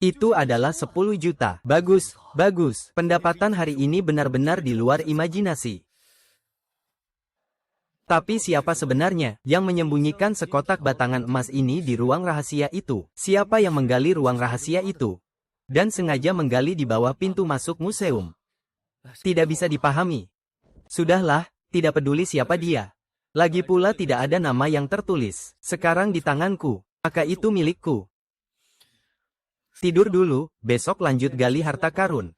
Itu adalah 10 juta. Bagus, bagus. Pendapatan hari ini benar-benar di luar imajinasi. Tapi siapa sebenarnya yang menyembunyikan sekotak batangan emas ini di ruang rahasia itu? Siapa yang menggali ruang rahasia itu? Dan sengaja menggali di bawah pintu masuk museum. Tidak bisa dipahami. Sudahlah, tidak peduli siapa dia. Lagi pula tidak ada nama yang tertulis. Sekarang di tanganku, maka itu milikku. Tidur dulu, besok lanjut gali harta karun.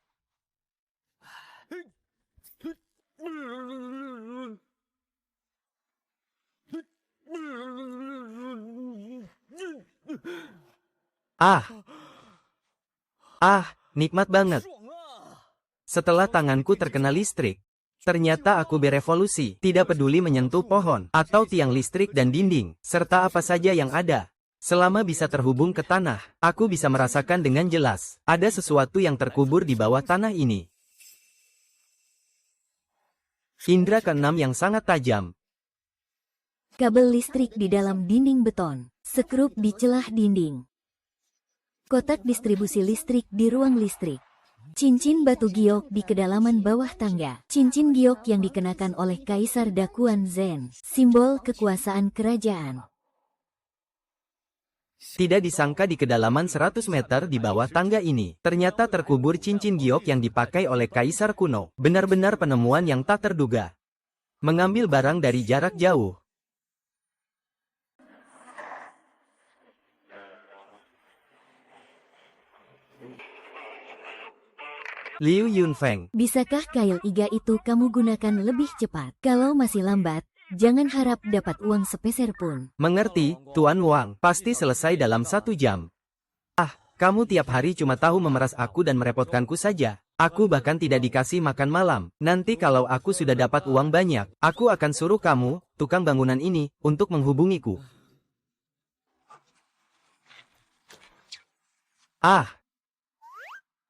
Nikmat banget. Setelah tanganku terkena listrik, ternyata aku berevolusi, tidak peduli menyentuh pohon, atau tiang listrik dan dinding, serta apa saja yang ada. Selama bisa terhubung ke tanah, aku bisa merasakan dengan jelas, ada sesuatu yang terkubur di bawah tanah ini. Indra keenam yang sangat tajam. Kabel listrik di dalam dinding beton, sekrup di celah dinding. Kotak distribusi listrik di ruang listrik. Cincin batu giok di kedalaman bawah tangga. Cincin giok yang dikenakan oleh Kaisar Dakuan Zen, simbol kekuasaan kerajaan. Tidak disangka di kedalaman 100 meter di bawah tangga ini, ternyata terkubur cincin giok yang dipakai oleh Kaisar kuno. Benar-benar penemuan yang tak terduga. Mengambil barang dari jarak jauh. Liu Yunfeng. Bisakah kail iga itu kamu gunakan lebih cepat? Kalau masih lambat, jangan harap dapat uang sepeser pun. Mengerti, Tuan Wang. Pasti selesai dalam 1 jam. Kamu tiap hari cuma tahu memeras aku dan merepotkanku saja. Aku bahkan tidak dikasih makan malam. Nanti kalau aku sudah dapat uang banyak, aku akan suruh kamu, tukang bangunan ini, untuk menghubungiku.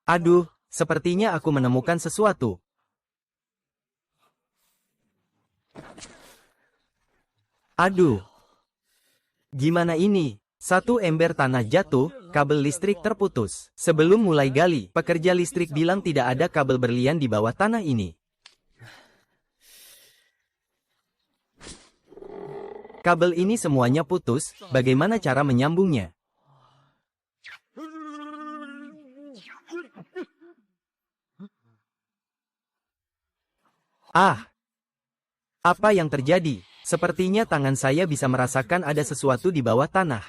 Aduh, sepertinya aku menemukan sesuatu. Aduh. Gimana ini? 1 ember tanah jatuh, kabel listrik terputus. Sebelum mulai gali, pekerja listrik bilang tidak ada kabel berlian di bawah tanah ini. Kabel ini semuanya putus, bagaimana cara menyambungnya? Apa yang terjadi? Sepertinya tangan saya bisa merasakan ada sesuatu di bawah tanah.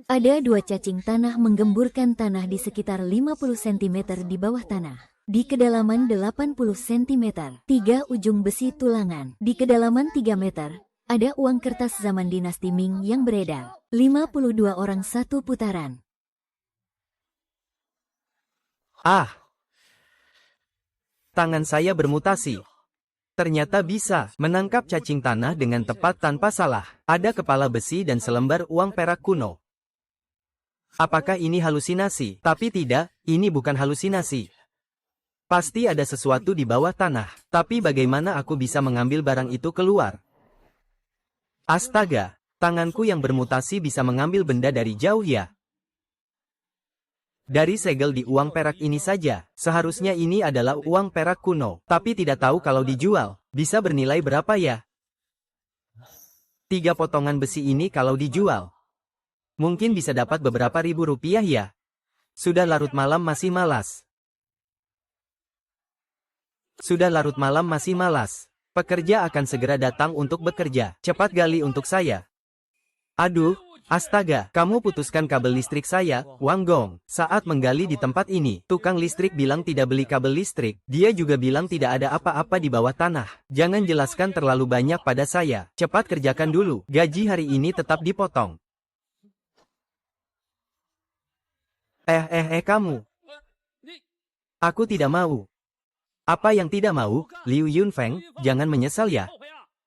Ada 2 cacing tanah menggemburkan tanah di sekitar 50 cm di bawah tanah. Di kedalaman 80 cm, 3 ujung besi tulangan. Di kedalaman 3 meter, ada uang kertas zaman dinasti Ming yang beredar. 52 orang 1 putaran. Tangan saya bermutasi. Ternyata bisa menangkap cacing tanah dengan tepat tanpa salah. Ada kepala besi dan selembar uang perak kuno. Apakah ini halusinasi? Tapi tidak, ini bukan halusinasi. Pasti ada sesuatu di bawah tanah. Tapi bagaimana aku bisa mengambil barang itu keluar? Astaga, tanganku yang bermutasi bisa mengambil benda dari jauh ya. Dari segel di uang perak ini saja, seharusnya ini adalah uang perak kuno. Tapi tidak tahu kalau dijual, bisa bernilai berapa ya? 3 potongan besi ini kalau dijual, mungkin bisa dapat beberapa ribu rupiah ya. Sudah larut malam masih malas. Pekerja akan segera datang untuk bekerja. Cepat gali untuk saya. Aduh. Astaga, kamu putuskan kabel listrik saya, Wang Gong. Saat menggali di tempat ini, tukang listrik bilang tidak beli kabel listrik. Dia juga bilang tidak ada apa-apa di bawah tanah. Jangan jelaskan terlalu banyak pada saya. Cepat kerjakan dulu. Gaji hari ini tetap dipotong. Kamu. Aku tidak mau. Apa yang tidak mau, Liu Yunfeng? Jangan menyesal ya.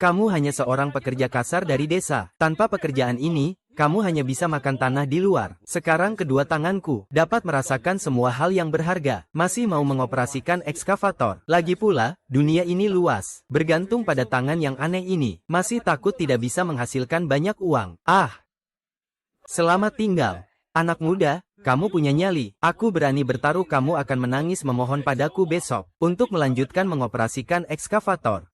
Kamu hanya seorang pekerja kasar dari desa. Tanpa pekerjaan ini, kamu hanya bisa makan tanah di luar. Sekarang kedua tanganku dapat merasakan semua hal yang berharga. Masih mau mengoperasikan ekskavator. Lagi pula, dunia ini luas. Bergantung pada tangan yang aneh ini. Masih takut tidak bisa menghasilkan banyak uang. Selamat tinggal. Anak muda, kamu punya nyali. Aku berani bertaruh kamu akan menangis memohon padaku besok untuk melanjutkan mengoperasikan ekskavator.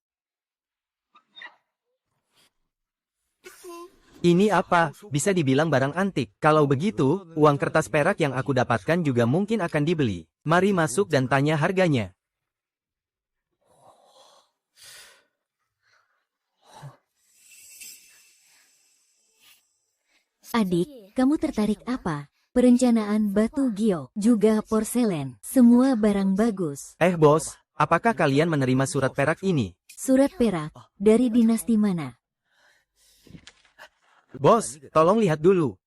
Ini apa? Bisa dibilang barang antik. Kalau begitu, uang kertas perak yang aku dapatkan juga mungkin akan dibeli. Mari masuk dan tanya harganya. Adik, kamu tertarik apa? Perencanaan batu giok, juga porselen, semua barang bagus. Bos, apakah kalian menerima surat perak ini? Surat perak, dari dinasti mana? Bos, tolong lihat dulu.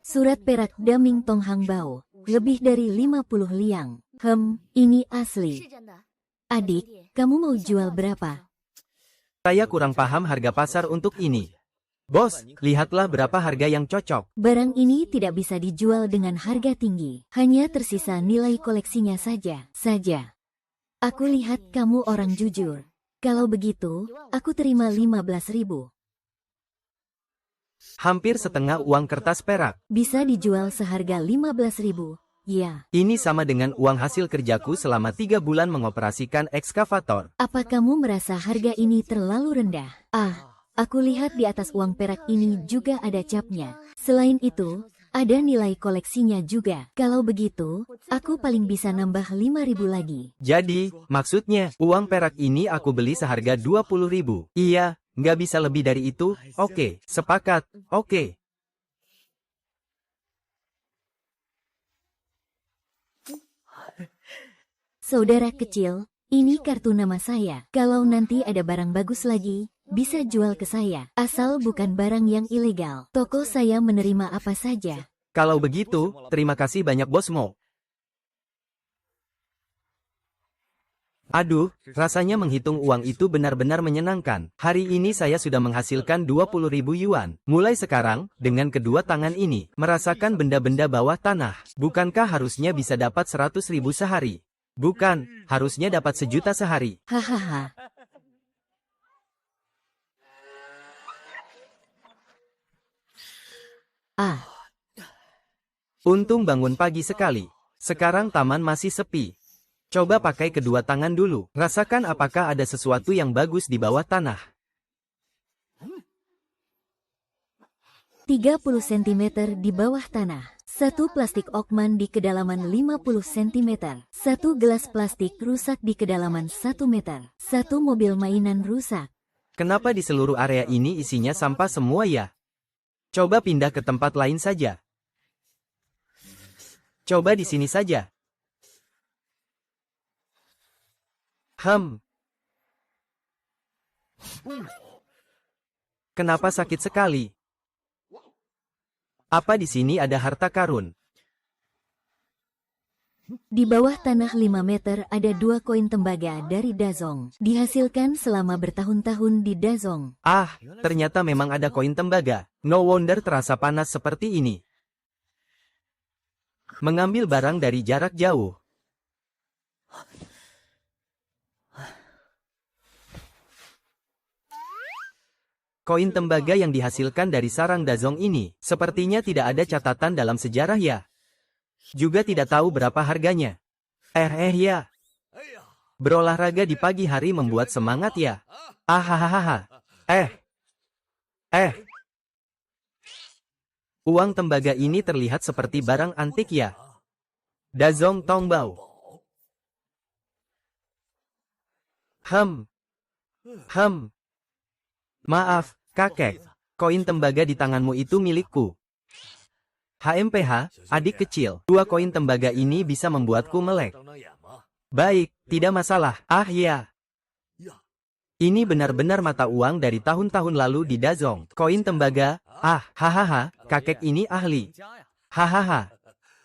Surat perak Daming Tong Hang Bao, lebih dari 50 liang. Ini asli. Adik, kamu mau jual berapa? Saya kurang paham harga pasar untuk ini. Bos, lihatlah berapa harga yang cocok. Barang ini tidak bisa dijual dengan harga tinggi. Hanya tersisa nilai koleksinya saja. Aku lihat kamu orang jujur. Kalau begitu, aku terima 15.000. Hampir setengah uang kertas perak. Bisa dijual seharga 15.000. Ya. Ini sama dengan uang hasil kerjaku selama 3 bulan mengoperasikan ekskavator. Apa kamu merasa harga ini terlalu rendah? Aku lihat di atas uang perak ini juga ada capnya. Selain itu, ada nilai koleksinya juga. Kalau begitu, aku paling bisa nambah 5.000 lagi. Jadi, maksudnya, uang perak ini aku beli seharga 20.000. Iya, nggak bisa lebih dari itu. Oke, sepakat. Oke. Saudara kecil, ini kartu nama saya. Kalau nanti ada barang bagus lagi, bisa jual ke saya. Asal bukan barang yang ilegal. Toko saya menerima apa saja. Kalau begitu, terima kasih banyak Bos Mo. Aduh, rasanya menghitung uang itu benar-benar menyenangkan. Hari ini saya sudah menghasilkan 20.000 yuan. Mulai sekarang, dengan kedua tangan ini, merasakan benda-benda bawah tanah. Bukankah harusnya bisa dapat 100.000 sehari? Bukan, harusnya dapat 1.000.000 sehari. Hahaha. Untung bangun pagi sekali. Sekarang taman masih sepi. Coba pakai kedua tangan dulu. Rasakan apakah ada sesuatu yang bagus di bawah tanah. 30 cm di bawah tanah. Satu plastik Oakman di kedalaman 50 cm. Satu gelas plastik rusak di kedalaman 1 meter. Satu mobil mainan rusak. Kenapa di seluruh area ini isinya sampah semua ya? Coba pindah ke tempat lain saja. Coba di sini saja. Kenapa sakit sekali? Apa di sini ada harta karun? Di bawah tanah 5 meter ada 2 koin tembaga dari Dazong. Dihasilkan selama bertahun-tahun di Dazong. Ternyata memang ada koin tembaga. No wonder terasa panas seperti ini. Mengambil barang dari jarak jauh. Koin tembaga yang dihasilkan dari sarang Dazong ini, sepertinya tidak ada catatan dalam sejarah ya. Juga tidak tahu berapa harganya. Ya. Berolahraga di pagi hari membuat semangat ya. Uang tembaga ini terlihat seperti barang antik ya. Dazong Tongbao. Maaf, kakek. Koin tembaga di tanganmu itu milikku. HMPH, adik kecil. 2 koin tembaga ini bisa membuatku melek. Baik, tidak masalah. Ya. Ini benar-benar mata uang dari tahun-tahun lalu di Dazong. Koin tembaga. Kakek ini ahli.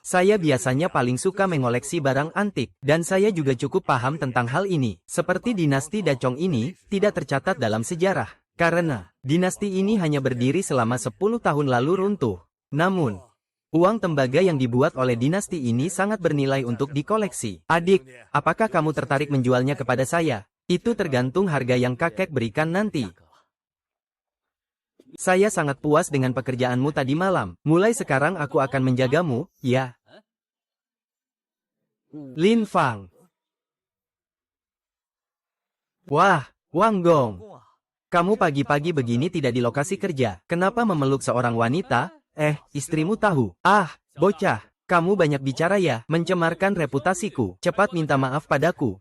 Saya biasanya paling suka mengoleksi barang antik, dan saya juga cukup paham tentang hal ini. Seperti dinasti Dacong ini, tidak tercatat dalam sejarah. Karena, dinasti ini hanya berdiri selama 10 tahun lalu runtuh. Namun, uang tembaga yang dibuat oleh dinasti ini sangat bernilai untuk dikoleksi. Adik, apakah kamu tertarik menjualnya kepada saya? Itu tergantung harga yang kakek berikan nanti. Saya sangat puas dengan pekerjaanmu tadi malam. Mulai sekarang aku akan menjagamu, ya. Lin Fang. Wah, Wang Gong. Kamu pagi-pagi begini tidak di lokasi kerja. Kenapa memeluk seorang wanita? Istrimu tahu. Ah, bocah. Kamu banyak bicara ya, mencemarkan reputasiku. Cepat minta maaf padaku.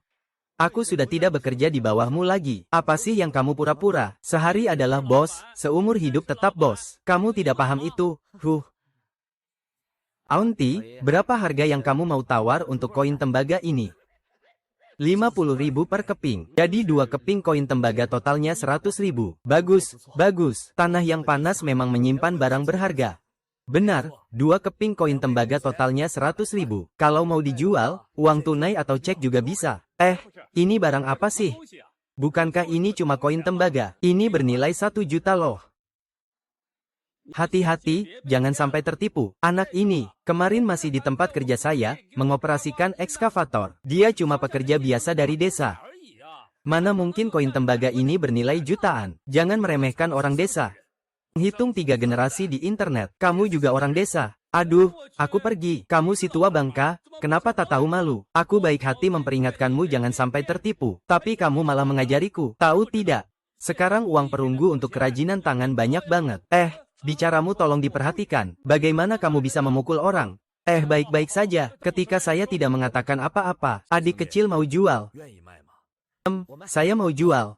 Aku sudah tidak bekerja di bawahmu lagi. Apa sih yang kamu pura-pura? Sehari adalah bos, seumur hidup tetap bos. Kamu tidak paham itu. Aunty, berapa harga yang kamu mau tawar untuk koin tembaga ini? 50.000 per keping. Jadi 2 keping koin tembaga totalnya 100.000. Bagus, bagus. Tanah yang panas memang menyimpan barang berharga. Benar, 2 keping koin tembaga totalnya 100.000. Kalau mau dijual, uang tunai atau cek juga bisa. Ini barang apa sih? Bukankah ini cuma koin tembaga? Ini bernilai 1 juta loh. Hati-hati, jangan sampai tertipu. Anak ini, kemarin masih di tempat kerja saya, mengoperasikan ekskavator. Dia cuma pekerja biasa dari desa. Mana mungkin koin tembaga ini bernilai jutaan? Jangan meremehkan orang desa. Hitung 3 generasi di internet. Kamu juga orang desa. Aduh, aku pergi. Kamu si tua bangka, kenapa tak tahu malu? Aku baik hati memperingatkanmu jangan sampai tertipu. Tapi kamu malah mengajariku. Tahu tidak? Sekarang uang perunggu untuk kerajinan tangan banyak banget. Bicaramu tolong diperhatikan. Bagaimana kamu bisa memukul orang? Baik-baik saja. Ketika saya tidak mengatakan apa-apa, adik kecil mau jual. Saya mau jual.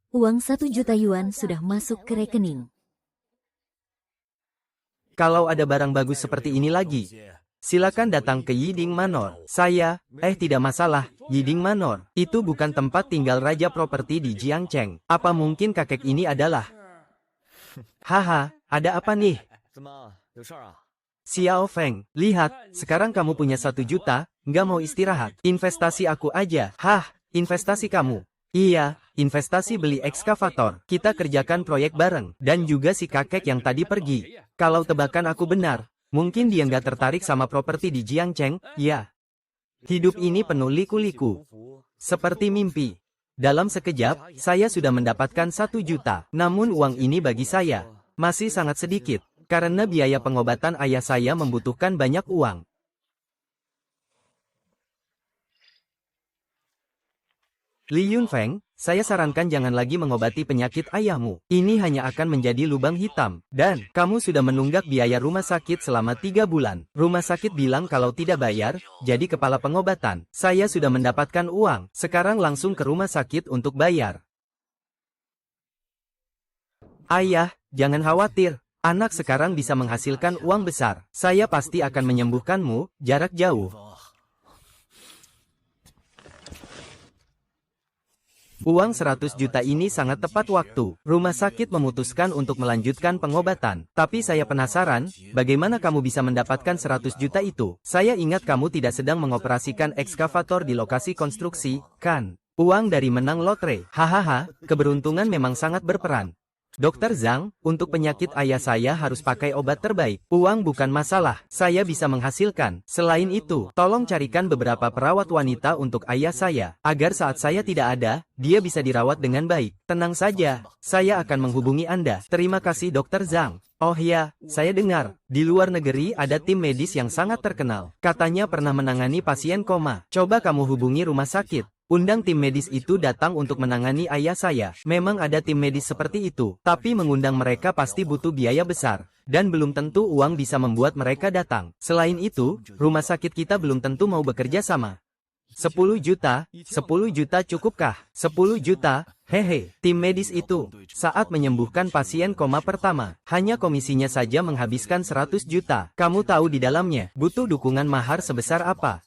Uang 1 juta yuan sudah masuk ke rekening. Kalau ada barang bagus seperti ini lagi, silakan datang ke Yiding Manor. Tidak masalah, Yiding Manor. Itu bukan tempat tinggal raja properti di Jiangcheng. Apa mungkin kakek ini adalah? Haha, ada apa nih? Xiao Feng, lihat, sekarang kamu punya 1 juta, nggak mau istirahat. Investasi aku aja. Investasi kamu. Iya, investasi beli ekskavator. Kita kerjakan proyek bareng. Dan juga si kakek yang tadi pergi. Kalau tebakan aku benar, mungkin dia nggak tertarik sama properti di Jiangcheng, ya. Hidup ini penuh liku-liku. Seperti mimpi. Dalam sekejap, saya sudah mendapatkan 1 juta. Namun uang ini bagi saya masih sangat sedikit. Karena biaya pengobatan ayah saya membutuhkan banyak uang. Li Yunfeng, saya sarankan jangan lagi mengobati penyakit ayahmu. Ini hanya akan menjadi lubang hitam. Dan, kamu sudah menunggak biaya rumah sakit selama 3 bulan. Rumah sakit bilang kalau tidak bayar, jadi kepala pengobatan. Saya sudah mendapatkan uang. Sekarang langsung ke rumah sakit untuk bayar. Ayah, jangan khawatir. Anak sekarang bisa menghasilkan uang besar. Saya pasti akan menyembuhkanmu, jarak jauh. Uang 100 juta ini sangat tepat waktu. Rumah sakit memutuskan untuk melanjutkan pengobatan. Tapi saya penasaran, bagaimana kamu bisa mendapatkan 100 juta itu? Saya ingat kamu tidak sedang mengoperasikan ekskavator di lokasi konstruksi, kan? Uang dari menang lotre. Hahaha, keberuntungan memang sangat berperan. Dokter Zhang, untuk penyakit ayah saya harus pakai obat terbaik. Uang bukan masalah, saya bisa menghasilkan. Selain itu, tolong carikan beberapa perawat wanita untuk ayah saya, agar saat saya tidak ada, dia bisa dirawat dengan baik. Tenang saja, saya akan menghubungi Anda. Terima kasih Dokter Zhang. Oh ya, saya dengar, di luar negeri ada tim medis yang sangat terkenal. Katanya pernah menangani pasien koma. Coba kamu hubungi rumah sakit. Undang tim medis itu datang untuk menangani ayah saya. Memang ada tim medis seperti itu, tapi mengundang mereka pasti butuh biaya besar. Dan belum tentu uang bisa membuat mereka datang. Selain itu, rumah sakit kita belum tentu mau bekerja sama. 10 juta cukupkah? 10 juta? Hehe, tim medis itu, saat menyembuhkan pasien koma pertama, hanya komisinya saja menghabiskan 100 juta. Kamu tahu di dalamnya, butuh dukungan mahar sebesar apa?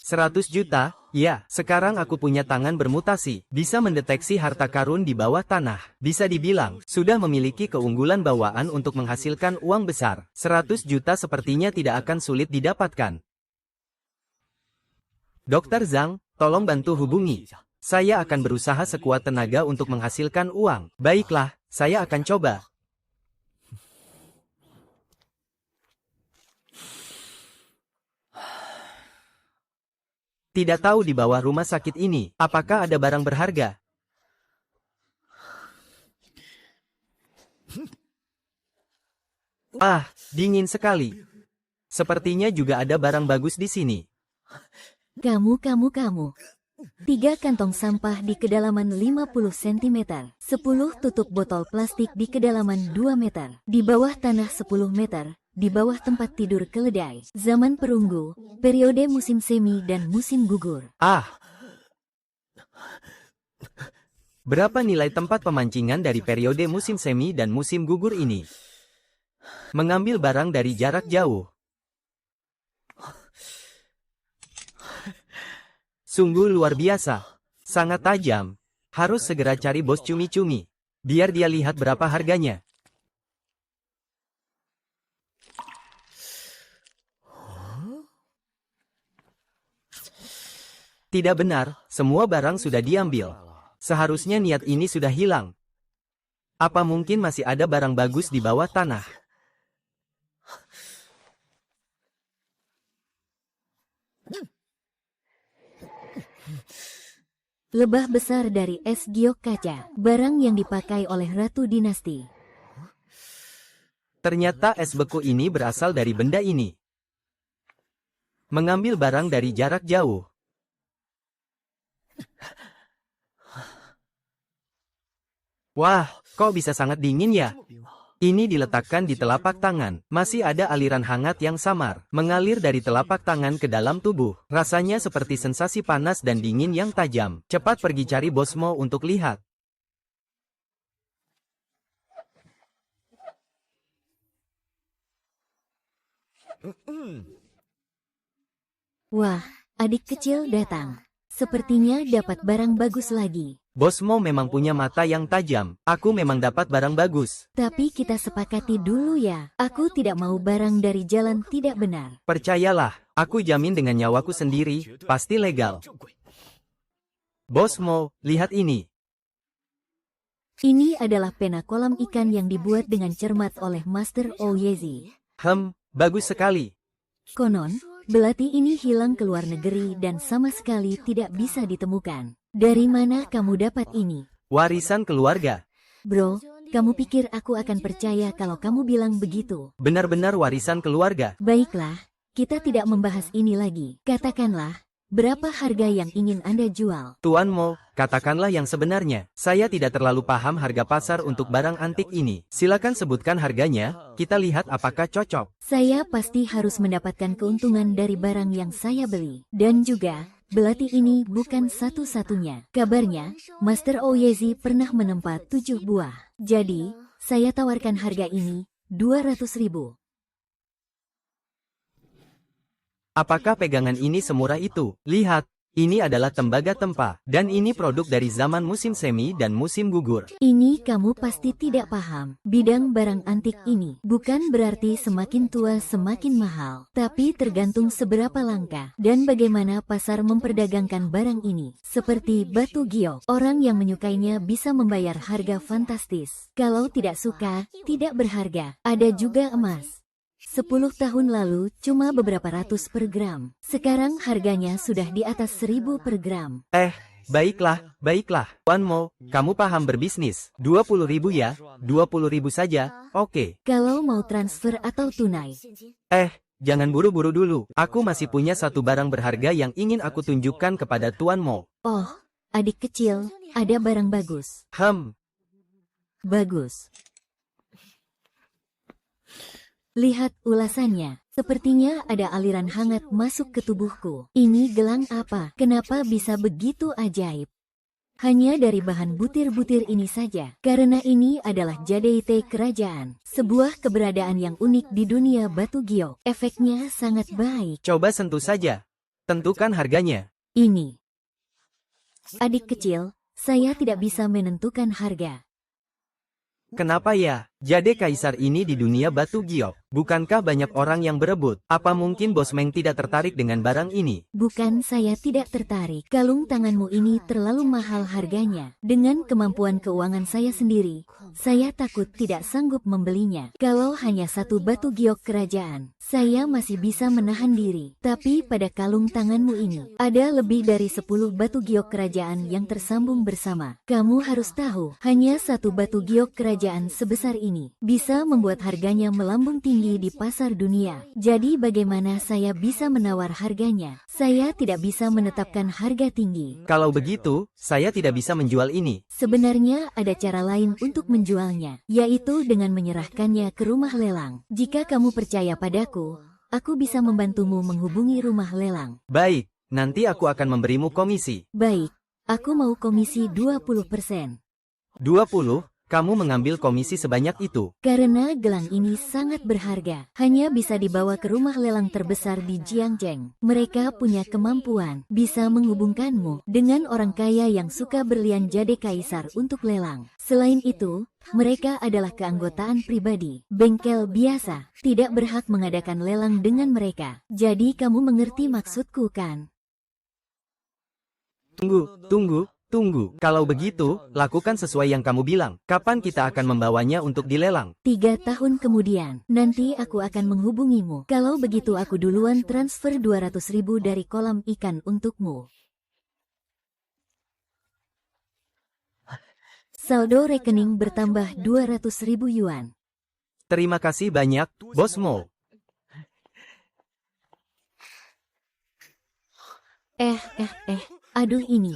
100 juta? Ya, sekarang aku punya tangan bermutasi, bisa mendeteksi harta karun di bawah tanah. Bisa dibilang, sudah memiliki keunggulan bawaan untuk menghasilkan uang besar. 100 juta sepertinya tidak akan sulit didapatkan. Dokter Zhang, tolong bantu hubungi. Saya akan berusaha sekuat tenaga untuk menghasilkan uang. Baiklah, saya akan coba. Tidak tahu di bawah rumah sakit ini, apakah ada barang berharga? Ah, dingin sekali. Sepertinya juga ada barang bagus di sini. Kamu. 3 kantong sampah di kedalaman 50 cm. 10 tutup botol plastik di kedalaman 2 meter. Di bawah tanah 10 meter. Di bawah tempat tidur keledai. Zaman perunggu, periode musim semi dan musim gugur. Ah! Berapa nilai tempat pemancingan dari periode musim semi dan musim gugur ini? Mengambil barang dari jarak jauh. Sungguh luar biasa. Sangat tajam. Harus segera cari bos cumi-cumi. Biar dia lihat berapa harganya. Tidak benar, semua barang sudah diambil. Seharusnya niat ini sudah hilang. Apa mungkin masih ada barang bagus di bawah tanah? Lebah besar dari es giok kaca, barang yang dipakai oleh Ratu Dinasti. Ternyata es beku ini berasal dari benda ini. Mengambil barang dari jarak jauh. Wah, kok bisa sangat dingin ya? Ini diletakkan di telapak tangan. Masih ada aliran hangat yang samar, mengalir dari telapak tangan ke dalam tubuh. Rasanya seperti sensasi panas dan dingin yang tajam. Cepat pergi cari Bosmo untuk lihat. Wah, adik kecil datang. Sepertinya dapat barang bagus lagi. Bosmo memang punya mata yang tajam. Aku memang dapat barang bagus. Tapi kita sepakati dulu ya. Aku tidak mau barang dari jalan tidak benar. Percayalah, aku jamin dengan nyawaku sendiri, pasti legal. Bosmo, lihat ini. Ini adalah pena kolam ikan yang dibuat dengan cermat oleh Master Ouyezi. Bagus sekali. Konon, belati ini hilang ke luar negeri dan sama sekali tidak bisa ditemukan. Dari mana kamu dapat ini? Warisan keluarga. Bro, kamu pikir aku akan percaya kalau kamu bilang begitu? Benar-benar warisan keluarga. Baiklah, kita tidak membahas ini lagi. Katakanlah, berapa harga yang ingin Anda jual? Tuan Mo, katakanlah yang sebenarnya. Saya tidak terlalu paham harga pasar untuk barang antik ini. Silakan sebutkan harganya, kita lihat apakah cocok. Saya pasti harus mendapatkan keuntungan dari barang yang saya beli. Dan juga, belati ini bukan satu-satunya. Kabarnya, Master Ouyezi pernah menempa 7 buah. Jadi, saya tawarkan harga ini, 200.000. Apakah pegangan ini semurah itu? Lihat, ini adalah tembaga tempa, dan ini produk dari zaman musim semi dan musim gugur. Ini kamu pasti tidak paham. Bidang barang antik ini bukan berarti semakin tua semakin mahal, tapi tergantung seberapa langka dan bagaimana pasar memperdagangkan barang ini. Seperti batu giok, orang yang menyukainya bisa membayar harga fantastis. Kalau tidak suka, tidak berharga. Ada juga emas. 10 tahun lalu cuma beberapa ratus per gram. Sekarang harganya sudah di atas 1.000 per gram. Baiklah. Tuan Mo, kamu paham berbisnis. 20.000 ya? 20.000 saja, oke. Kalau mau transfer atau tunai? Jangan buru-buru dulu. Aku masih punya satu barang berharga yang ingin aku tunjukkan kepada Tuan Mo. Oh, adik kecil, ada barang bagus. Bagus. Lihat ulasannya. Sepertinya ada aliran hangat masuk ke tubuhku. Ini gelang apa? Kenapa bisa begitu ajaib? Hanya dari bahan butir-butir ini saja. Karena ini adalah jadeite kerajaan. Sebuah keberadaan yang unik di dunia batu giok. Efeknya sangat baik. Coba sentuh saja. Tentukan harganya. Ini. Adik kecil, saya tidak bisa menentukan harga. Kenapa ya? Jade kaisar ini di dunia batu giok. Bukankah banyak orang yang berebut? Apa mungkin Bos Meng tidak tertarik dengan barang ini? Bukan saya tidak tertarik. Kalung tanganmu ini terlalu mahal harganya. Dengan kemampuan keuangan saya sendiri, saya takut tidak sanggup membelinya. Kalau hanya satu batu giok kerajaan, saya masih bisa menahan diri. Tapi pada kalung tanganmu ini, ada lebih dari 10 batu giok kerajaan yang tersambung bersama. Kamu harus tahu, hanya satu batu giok kerajaan sebesar ini ini bisa membuat harganya melambung tinggi di pasar dunia. Jadi bagaimana saya bisa menawar harganya? Saya tidak bisa menetapkan harga tinggi. Kalau begitu, saya tidak bisa menjual ini. Sebenarnya ada cara lain untuk menjualnya, yaitu dengan menyerahkannya ke rumah lelang. Jika kamu percaya padaku, aku bisa membantumu menghubungi rumah lelang. Baik, nanti aku akan memberimu komisi. Baik, aku mau komisi 20%. 20, kamu mengambil komisi sebanyak itu. Karena gelang ini sangat berharga, hanya bisa dibawa ke rumah lelang terbesar di Jiangzheng. Mereka punya kemampuan bisa menghubungkanmu dengan orang kaya yang suka berlian jade kaisar untuk lelang. Selain itu, mereka adalah keanggotaan pribadi. Bengkel biasa tidak berhak mengadakan lelang dengan mereka. Jadi kamu mengerti maksudku kan? Tunggu. Kalau begitu, lakukan sesuai yang kamu bilang. Kapan kita akan membawanya untuk dilelang? 3 tahun kemudian, nanti aku akan menghubungimu. Kalau begitu aku duluan transfer 200.000 dari kolam ikan untukmu. Saldo rekening bertambah 200.000 yuan. Terima kasih banyak, Bos Mo. Aduh ini.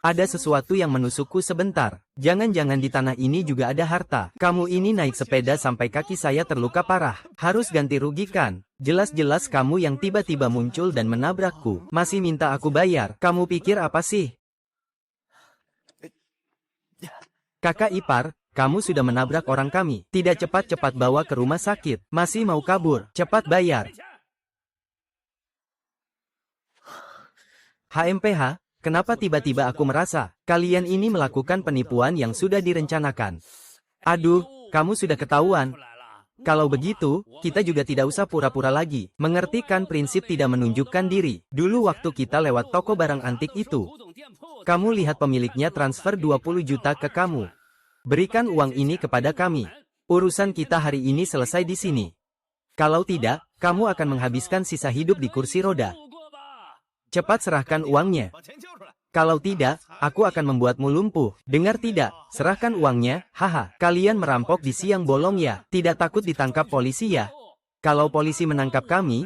Ada sesuatu yang menusukku sebentar. Jangan-jangan di tanah ini juga ada harta. Kamu ini naik sepeda sampai kaki saya terluka parah. Harus ganti rugi kan? Jelas-jelas kamu yang tiba-tiba muncul dan menabrakku. Masih minta aku bayar. Kamu pikir apa sih? Kakak ipar, kamu sudah menabrak orang kami. Tidak cepat-cepat bawa ke rumah sakit. Masih mau kabur. Cepat bayar. HMPH, kenapa tiba-tiba aku merasa kalian ini melakukan penipuan yang sudah direncanakan? Aduh, kamu sudah ketahuan. Kalau begitu, kita juga tidak usah pura-pura lagi. Mengerti kan prinsip tidak menunjukkan diri. Dulu waktu kita lewat toko barang antik itu, kamu lihat pemiliknya transfer 20 juta ke kamu. Berikan uang ini kepada kami. Urusan kita hari ini selesai di sini. Kalau tidak, kamu akan menghabiskan sisa hidup di kursi roda. Cepat serahkan uangnya. Kalau tidak, aku akan membuatmu lumpuh. Dengar tidak? Serahkan uangnya, haha. Kalian merampok di siang bolong ya? Tidak takut ditangkap polisi ya? Kalau polisi menangkap kami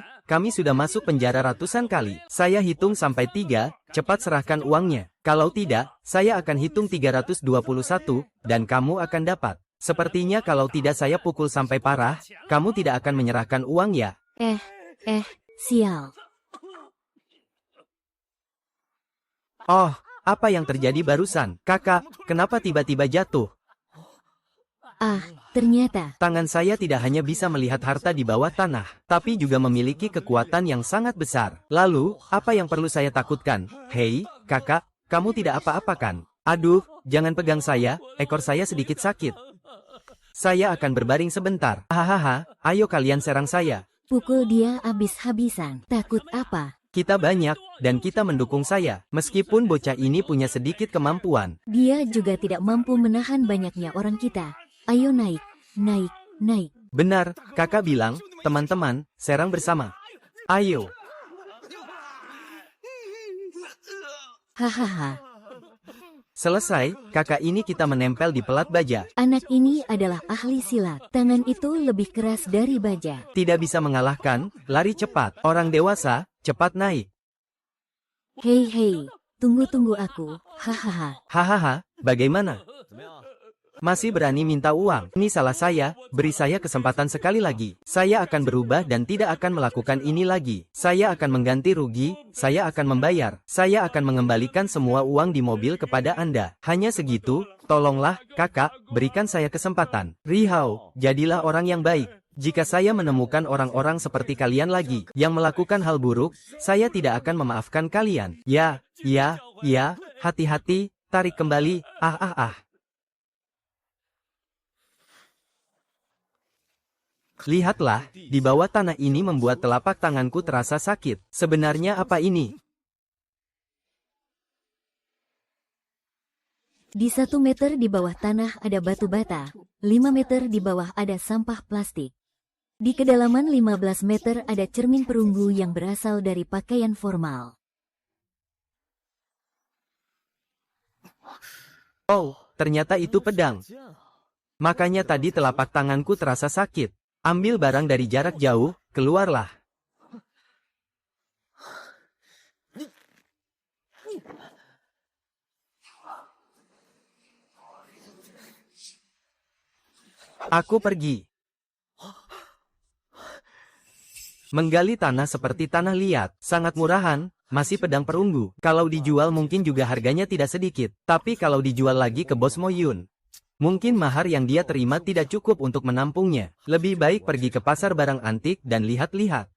sudah masuk penjara ratusan kali. Saya hitung sampai 3, cepat serahkan uangnya. Kalau tidak, saya akan hitung 321, dan kamu akan dapat. Sepertinya kalau tidak saya pukul sampai parah, kamu tidak akan menyerahkan uang ya? Sial. Oh, apa yang terjadi barusan? Kakak, kenapa tiba-tiba jatuh? Ternyata. Tangan saya tidak hanya bisa melihat harta di bawah tanah, tapi juga memiliki kekuatan yang sangat besar. Lalu, apa yang perlu saya takutkan? Hei, kakak, kamu tidak apa-apa kan? Aduh, jangan pegang saya, ekor saya sedikit sakit. Saya akan berbaring sebentar. Hahaha, ayo kalian serang saya. Pukul dia habis-habisan. Takut apa? Kita banyak, dan kita mendukung saya. Meskipun bocah ini punya sedikit kemampuan. Dia juga tidak mampu menahan banyaknya orang kita. Ayo naik. Benar, kakak bilang, teman-teman, serang bersama. Ayo. Hahaha. Selesai, kakak ini kita menempel di pelat baja. Anak ini adalah ahli silat. Tangan itu lebih keras dari baja. Tidak bisa mengalahkan, lari cepat. Orang dewasa, cepat naik. Hei, tunggu aku. Hahaha. Hahaha, bagaimana? Masih berani minta uang? Ini salah saya, beri saya kesempatan sekali lagi. Saya akan berubah dan tidak akan melakukan ini lagi. Saya akan mengganti rugi, saya akan membayar. Saya akan mengembalikan semua uang di mobil kepada Anda. Hanya segitu, tolonglah, kakak, berikan saya kesempatan. Rihao, jadilah orang yang baik. Jika saya menemukan orang-orang seperti kalian lagi, yang melakukan hal buruk, saya tidak akan memaafkan kalian. Ya, hati-hati, tarik kembali, Lihatlah, di bawah tanah ini membuat telapak tanganku terasa sakit. Sebenarnya apa ini? Di 1 meter di bawah tanah ada batu bata, 5 meter di bawah ada sampah plastik. Di kedalaman 15 meter ada cermin perunggu yang berasal dari pakaian formal. Oh, ternyata itu pedang. Makanya tadi telapak tanganku terasa sakit. Ambil barang dari jarak jauh, keluarlah. Aku pergi. Menggali tanah seperti tanah liat, sangat murahan, masih pedang perunggu. Kalau dijual mungkin juga harganya tidak sedikit. Tapi kalau dijual lagi ke bos Mo Yun, mungkin mahar yang dia terima tidak cukup untuk menampungnya. Lebih baik pergi ke pasar barang antik dan lihat-lihat.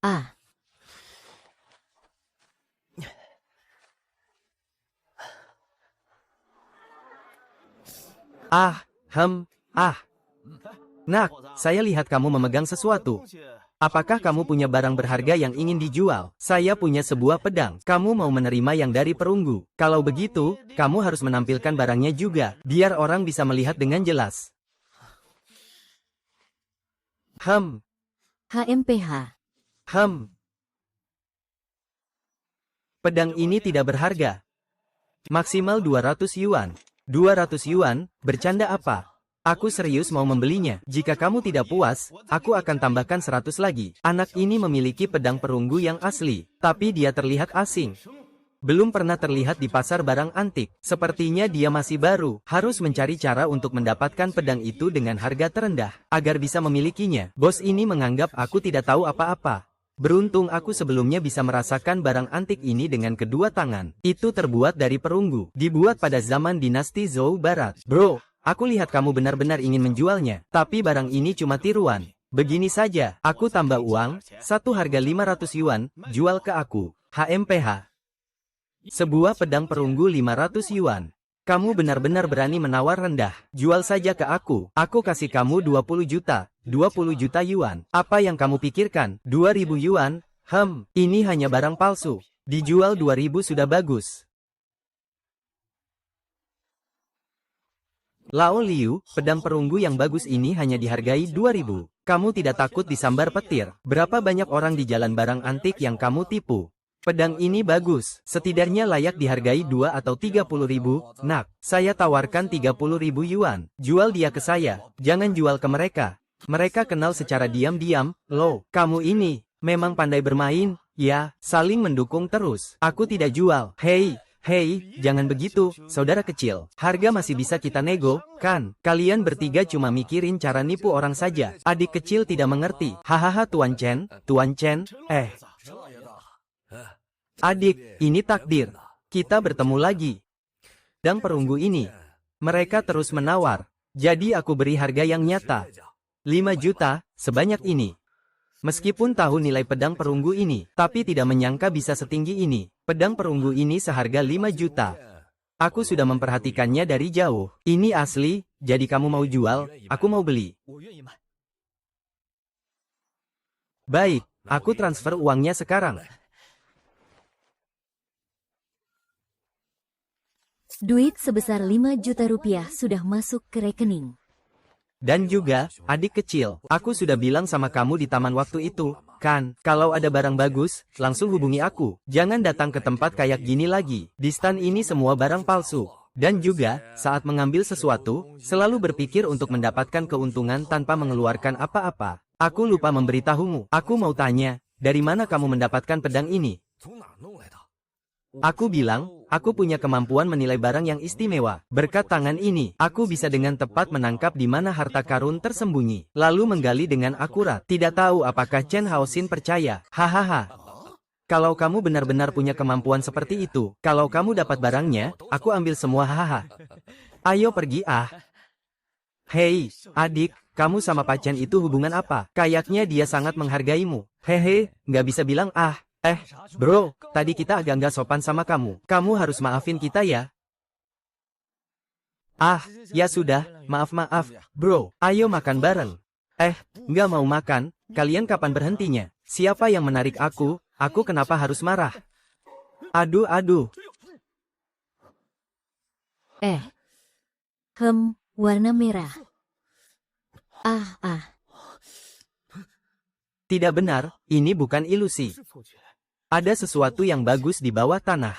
Nak, saya lihat kamu memegang sesuatu. Apakah kamu punya barang berharga yang ingin dijual? Saya punya sebuah pedang. Kamu mau menerima yang dari perunggu? Kalau begitu, kamu harus menampilkan barangnya juga, biar orang bisa melihat dengan jelas. HMPH. Pedang ini tidak berharga. Maksimal 200 yuan. 200 yuan, bercanda apa? Aku serius mau membelinya. Jika kamu tidak puas, aku akan tambahkan 100 lagi. Anak ini memiliki pedang perunggu yang asli, tapi dia terlihat asing. Belum pernah terlihat di pasar barang antik. Sepertinya dia masih baru. Harus mencari cara untuk mendapatkan pedang itu dengan harga terendah, agar bisa memilikinya. Bos ini menganggap aku tidak tahu apa-apa. Beruntung aku sebelumnya bisa merasakan barang antik ini dengan kedua tangan. Itu terbuat dari perunggu. Dibuat pada zaman dinasti Zhou Barat. Bro, aku lihat kamu benar-benar ingin menjualnya, tapi barang ini cuma tiruan. Begini saja, aku tambah uang, satu harga 500 yuan, jual ke aku. HMPH. Sebuah pedang perunggu 500 yuan. Kamu benar-benar berani menawar rendah. Jual saja ke aku kasih kamu 20 juta. 20 juta yuan. Apa yang kamu pikirkan? 2000 yuan? Ini hanya barang palsu. Dijual 2000 sudah bagus. Lao Liu, pedang perunggu yang bagus ini hanya dihargai 2000. Kamu tidak takut disambar petir? Berapa banyak orang di jalan barang antik yang kamu tipu? Pedang ini bagus, setidaknya layak dihargai 2 atau 30 ribu. Nak, saya tawarkan 30 ribu yuan. Jual dia ke saya, jangan jual ke mereka. Mereka kenal secara diam-diam. Loh, kamu ini memang pandai bermain. Ya, saling mendukung terus. Aku tidak jual. Hei, jangan begitu, saudara kecil. Harga masih bisa kita nego, kan? Kalian bertiga cuma mikirin cara nipu orang saja. Adik kecil tidak mengerti. Hahaha Tuan Chen. Adik, ini takdir. Kita bertemu lagi. Dan perunggu ini. Mereka terus menawar. Jadi aku beri harga yang nyata. 5 juta, sebanyak ini. Meskipun tahu nilai pedang perunggu ini, tapi tidak menyangka bisa setinggi ini. Pedang perunggu ini seharga 5 juta. Aku sudah memperhatikannya dari jauh. Ini asli, jadi kamu mau jual, aku mau beli. Baik, aku transfer uangnya sekarang. Duit sebesar 5 juta rupiah sudah masuk ke rekening. Dan juga, adik kecil, aku sudah bilang sama kamu di taman waktu itu, kan? Kalau ada barang bagus, langsung hubungi aku. Jangan datang ke tempat kayak gini lagi. Di stan ini semua barang palsu. Dan juga, saat mengambil sesuatu, selalu berpikir untuk mendapatkan keuntungan tanpa mengeluarkan apa-apa. Aku lupa memberitahumu. Aku mau tanya, dari mana kamu mendapatkan pedang ini? Aku bilang, aku punya kemampuan menilai barang yang istimewa. Berkat tangan ini, aku bisa dengan tepat menangkap di mana harta karun tersembunyi, lalu menggali dengan akurat. Tidak tahu apakah Chen Haoxin percaya. Hahaha. Kalau kamu benar-benar punya kemampuan seperti itu, kalau kamu dapat barangnya, aku ambil semua. Hahaha. Ayo pergi Hei, adik, kamu sama Pak Chen itu hubungan apa? Kayaknya dia sangat menghargaimu. Hehe, nggak bisa bilang bro, tadi kita agak nggak sopan sama kamu. Kamu harus maafin kita ya. Ya sudah, maaf. Bro, ayo makan bareng. Nggak mau makan, kalian kapan berhentinya? Siapa yang menarik aku? Aku kenapa harus marah? Aduh. Warna merah. Tidak benar, ini bukan ilusi. Ada sesuatu yang bagus di bawah tanah.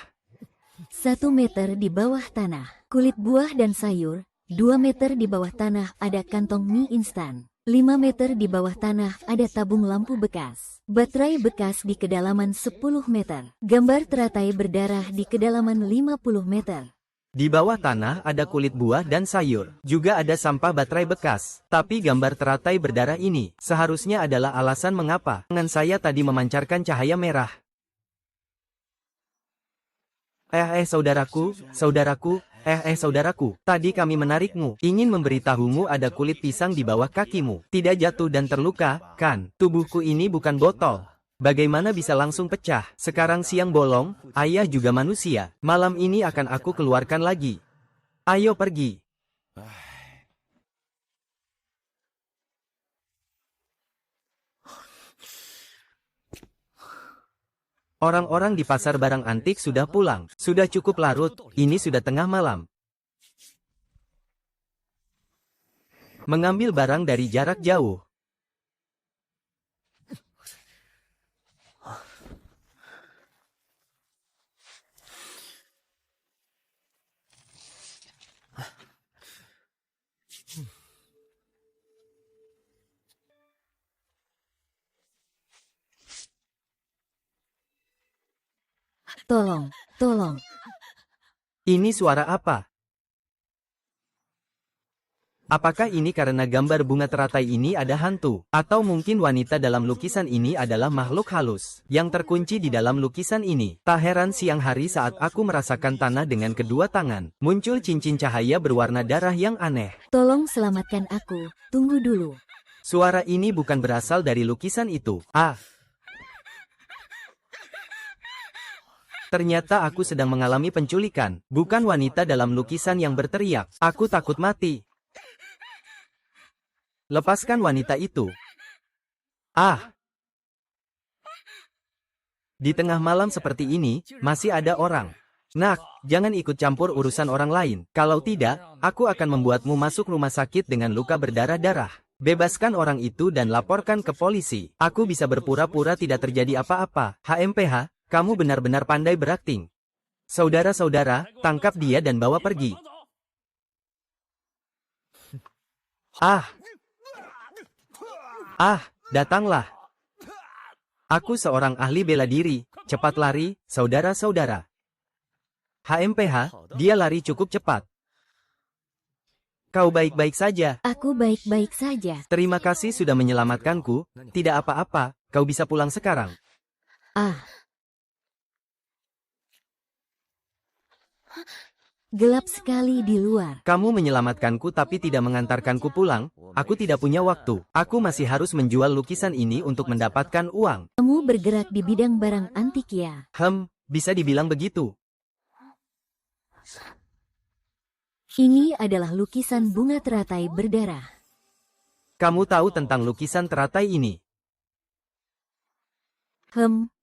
1 meter di bawah tanah. Kulit buah dan sayur, 2 meter di bawah tanah ada kantong mie instan. 5 meter di bawah tanah ada tabung lampu bekas. Baterai bekas di kedalaman 10 meter. Gambar teratai berdarah di kedalaman 50 meter. Di bawah tanah ada kulit buah dan sayur. Juga ada sampah baterai bekas. Tapi gambar teratai berdarah ini seharusnya adalah alasan mengapa tangan saya tadi memancarkan cahaya merah. Saudaraku, saudaraku, tadi kami menarikmu, ingin memberitahumu ada kulit pisang di bawah kakimu. Tidak jatuh dan terluka, kan? Tubuhku ini bukan botol. Bagaimana bisa langsung pecah? Sekarang siang bolong, ayah juga manusia. Malam ini akan aku keluarkan lagi. Ayo pergi. Orang-orang di pasar barang antik sudah pulang. Sudah cukup larut, ini sudah tengah malam. Mengambil barang dari jarak jauh. Tolong. Ini suara apa? Apakah ini karena gambar bunga teratai ini ada hantu? Atau mungkin wanita dalam lukisan ini adalah makhluk halus yang terkunci di dalam lukisan ini? Tak heran siang hari saat aku merasakan tanah dengan kedua tangan, muncul cincin cahaya berwarna darah yang aneh. Tolong selamatkan aku. Tunggu dulu. Suara ini bukan berasal dari lukisan itu. Ternyata aku sedang mengalami penculikan, bukan wanita dalam lukisan yang berteriak. Aku takut mati. Lepaskan wanita itu. Di tengah malam seperti ini, masih ada orang. Nak, jangan ikut campur urusan orang lain. Kalau tidak, aku akan membuatmu masuk rumah sakit dengan luka berdarah-darah. Bebaskan orang itu dan laporkan ke polisi. Aku bisa berpura-pura tidak terjadi apa-apa. HMPH, kamu benar-benar pandai berakting. Saudara-saudara, tangkap dia dan bawa pergi. Datanglah. Aku seorang ahli bela diri. Cepat lari, saudara-saudara. HMPH, dia lari cukup cepat. Kau baik-baik saja. Aku baik-baik saja. Terima kasih sudah menyelamatkanku. Tidak apa-apa, kau bisa pulang sekarang. Gelap sekali di luar. Kamu menyelamatkanku tapi tidak mengantarkanku pulang. Aku tidak punya waktu. Aku masih harus menjual lukisan ini untuk mendapatkan uang. Kamu bergerak di bidang barang antik ya? Bisa dibilang begitu. Ini adalah lukisan bunga teratai berdarah. Kamu tahu tentang lukisan teratai ini?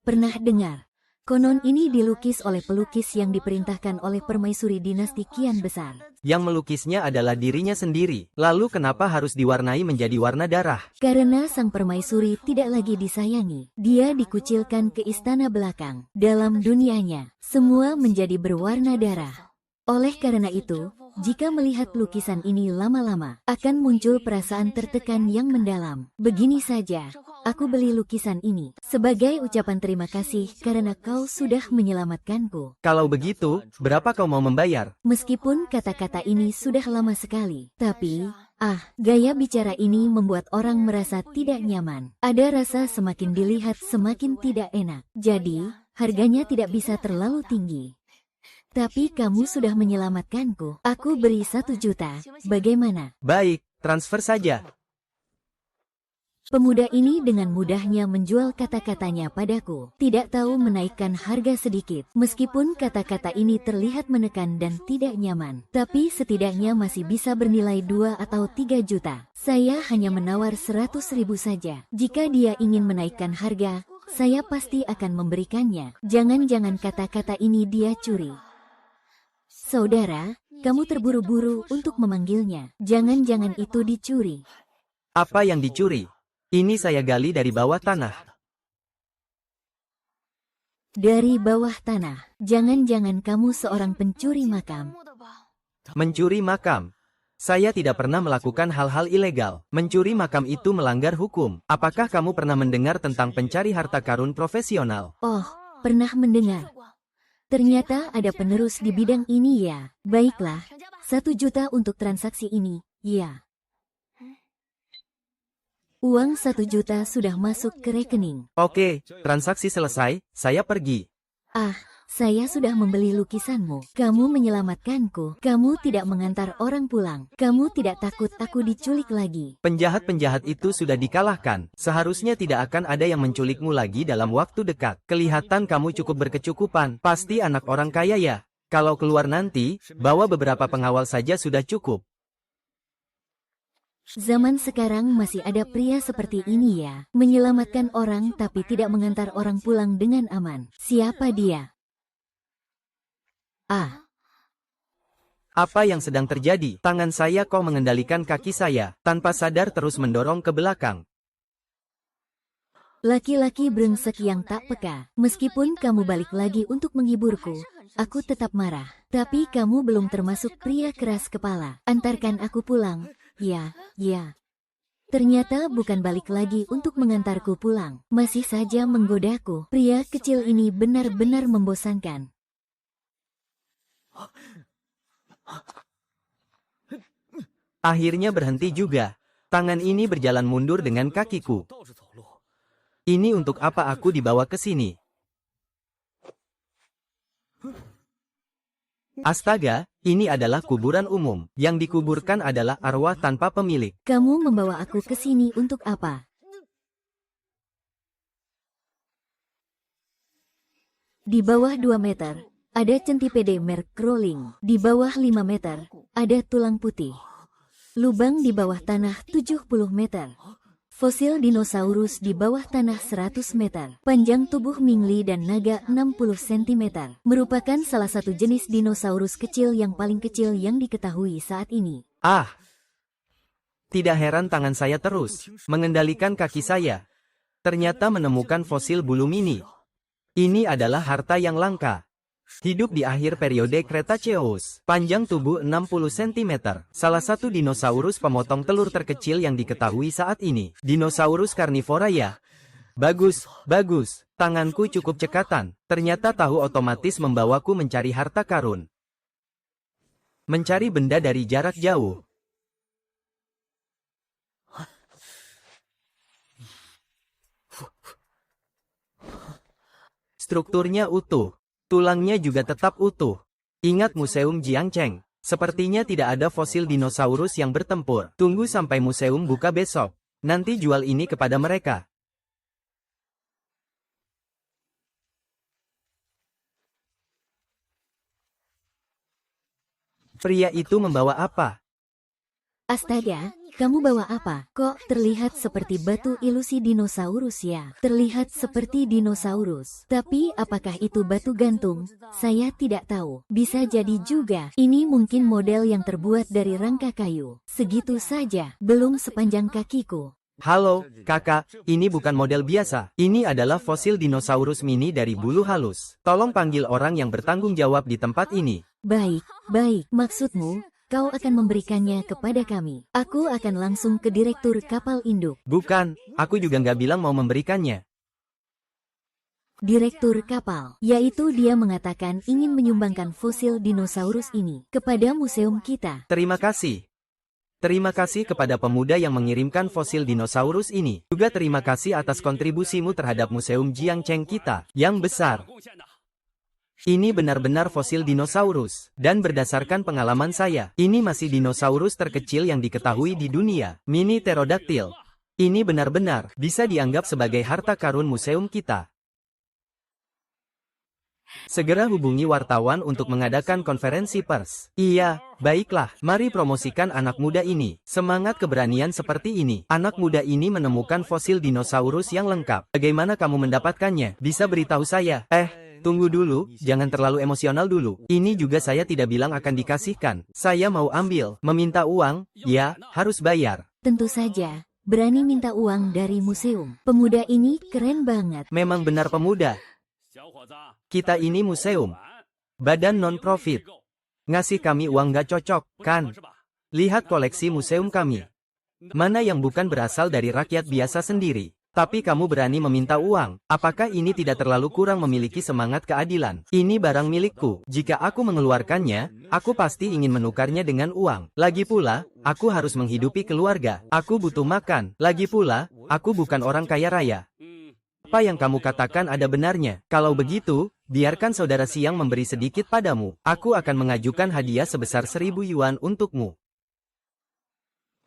Pernah dengar. Konon ini dilukis oleh pelukis yang diperintahkan oleh permaisuri dinasti Kian besar. Yang melukisnya adalah dirinya sendiri. Lalu kenapa harus diwarnai menjadi warna darah? Karena sang permaisuri tidak lagi disayangi. Dia dikucilkan ke istana belakang. Dalam dunianya, semua menjadi berwarna darah. Oleh karena itu, jika melihat lukisan ini lama-lama, akan muncul perasaan tertekan yang mendalam. Begini saja, aku beli lukisan ini sebagai ucapan terima kasih karena kau sudah menyelamatkanku. Kalau begitu, berapa kau mau membayar? Meskipun kata-kata ini sudah lama sekali, tapi, gaya bicara ini membuat orang merasa tidak nyaman. Ada rasa semakin dilihat semakin tidak enak. Jadi, harganya tidak bisa terlalu tinggi. Tapi kamu sudah menyelamatkanku. Aku beri 1 juta. Bagaimana? Baik, transfer saja. Pemuda ini dengan mudahnya menjual kata-katanya padaku. Tidak tahu menaikkan harga sedikit. Meskipun kata-kata ini terlihat menekan dan tidak nyaman. Tapi setidaknya masih bisa bernilai 2 atau 3 juta. Saya hanya menawar 100.000 saja. Jika dia ingin menaikkan harga, saya pasti akan memberikannya. Jangan-jangan kata-kata ini dia curi. Saudara, kamu terburu-buru untuk memanggilnya. Jangan-jangan itu dicuri. Apa yang dicuri? Ini saya gali dari bawah tanah. Dari bawah tanah. Jangan-jangan kamu seorang pencuri makam. Mencuri makam? Saya tidak pernah melakukan hal-hal ilegal. Mencuri makam itu melanggar hukum. Apakah kamu pernah mendengar tentang pencari harta karun profesional? Oh, pernah mendengar. Ternyata ada penerus di bidang ini ya. Baiklah, 1 juta untuk transaksi ini, ya. Uang 1 juta sudah masuk ke rekening. Oke, transaksi selesai, saya pergi. Ah, saya sudah membeli lukisanmu. Kamu menyelamatkanku. Kamu tidak mengantar orang pulang. Kamu tidak takut aku diculik lagi. Penjahat-penjahat itu sudah dikalahkan. Seharusnya tidak akan ada yang menculikmu lagi dalam waktu dekat. Kelihatan kamu cukup berkecukupan. Pasti anak orang kaya ya. Kalau keluar nanti, bawa beberapa pengawal saja sudah cukup. Zaman sekarang masih ada pria seperti ini ya. Menyelamatkan orang tapi tidak mengantar orang pulang dengan aman. Siapa dia? Ah, Apa yang sedang terjadi? Tangan saya kok mengendalikan kaki saya, tanpa sadar terus mendorong ke belakang. laki-laki brengsek yang tak peka. Meskipun kamu balik lagi untuk menghiburku, aku tetap marah. Tapi kamu belum termasuk pria keras kepala. Antarkan aku pulang. Ya, ya. Ternyata bukan balik lagi untuk mengantarku pulang. Masih saja menggodaku. Pria kecil ini benar-benar membosankan. Akhirnya berhenti juga. Tangan ini berjalan mundur dengan kakiku. Ini untuk apa aku dibawa ke sini? Astaga, ini adalah kuburan umum. Yang dikuburkan adalah arwah tanpa pemilik. Kamu membawa aku ke sini untuk apa? Di bawah 2 meter, ada centipede merek crawling. Di bawah 5 meter, ada tulang putih. Lubang di bawah tanah 70 meter. Fosil dinosaurus di bawah tanah 100 meter. Panjang tubuh Mingli dan naga 60 cm. Merupakan salah satu jenis dinosaurus kecil yang paling kecil yang diketahui saat ini. Ah! Tidak heran tangan saya terus mengendalikan kaki saya. Ternyata menemukan fosil bulu mini. Ini adalah harta yang langka. Hidup di akhir periode Cretaceous. Panjang tubuh 60 cm. Salah satu dinosaurus pemotong telur terkecil yang diketahui saat ini. Dinosaurus karnivora ya. Bagus, bagus. Tanganku cukup cekatan. Ternyata tahu otomatis membawaku mencari harta karun. Mencari benda dari jarak jauh. Strukturnya utuh. Tulangnya juga tetap utuh. Ingat Museum Jiangcheng. Sepertinya tidak ada fosil dinosaurus yang bertempur. Tunggu sampai museum buka besok. Nanti jual ini kepada mereka. Pria itu membawa apa? Astaga, kamu bawa apa? Kok terlihat seperti batu ilusi dinosaurus ya? Terlihat seperti dinosaurus. Tapi apakah itu batu gantung? Saya tidak tahu. Bisa jadi juga. Ini mungkin model yang terbuat dari rangka kayu. Segitu saja. Belum sepanjang kakiku. Halo, kakak, ini bukan model biasa. Ini adalah fosil dinosaurus mini dari bulu halus. Tolong panggil orang yang bertanggung jawab di tempat ini. Baik, baik. Maksudmu? Kau akan memberikannya kepada kami. Aku akan langsung ke direktur kapal induk. Bukan, aku juga nggak bilang mau memberikannya. Direktur kapal, yaitu dia mengatakan ingin menyumbangkan fosil dinosaurus ini kepada museum kita. Terima kasih. Terima kasih kepada pemuda yang mengirimkan fosil dinosaurus ini. Juga terima kasih atas kontribusimu terhadap Museum Jiangcheng kita, yang besar. Ini benar-benar fosil dinosaurus. Dan berdasarkan pengalaman saya, ini masih dinosaurus terkecil yang diketahui di dunia. Mini pterodactyl. Ini benar-benar bisa dianggap sebagai harta karun museum kita. Segera hubungi wartawan untuk mengadakan konferensi pers. Iya, baiklah, mari promosikan anak muda ini. Semangat keberanian seperti ini. Anak muda ini menemukan fosil dinosaurus yang lengkap. Bagaimana kamu mendapatkannya? Bisa beritahu saya? Tunggu dulu, jangan terlalu emosional dulu. Ini juga saya tidak bilang akan dikasihkan. Saya mau ambil, meminta uang, ya, harus bayar. Tentu saja, berani minta uang dari museum. Pemuda ini keren banget. Memang benar pemuda. Kita ini museum. Badan non-profit. Ngasih kami uang gak cocok, kan? Lihat koleksi museum kami. Mana yang bukan berasal dari rakyat biasa sendiri. Tapi kamu berani meminta uang. Apakah ini tidak terlalu kurang memiliki semangat keadilan? Ini barang milikku. Jika aku mengeluarkannya, aku pasti ingin menukarnya dengan uang. Lagi pula, aku harus menghidupi keluarga. Aku butuh makan. Lagi pula, aku bukan orang kaya raya. Apa yang kamu katakan ada benarnya. Kalau begitu, biarkan saudara Siang memberi sedikit padamu. Aku akan mengajukan hadiah sebesar 1.000 yuan untukmu.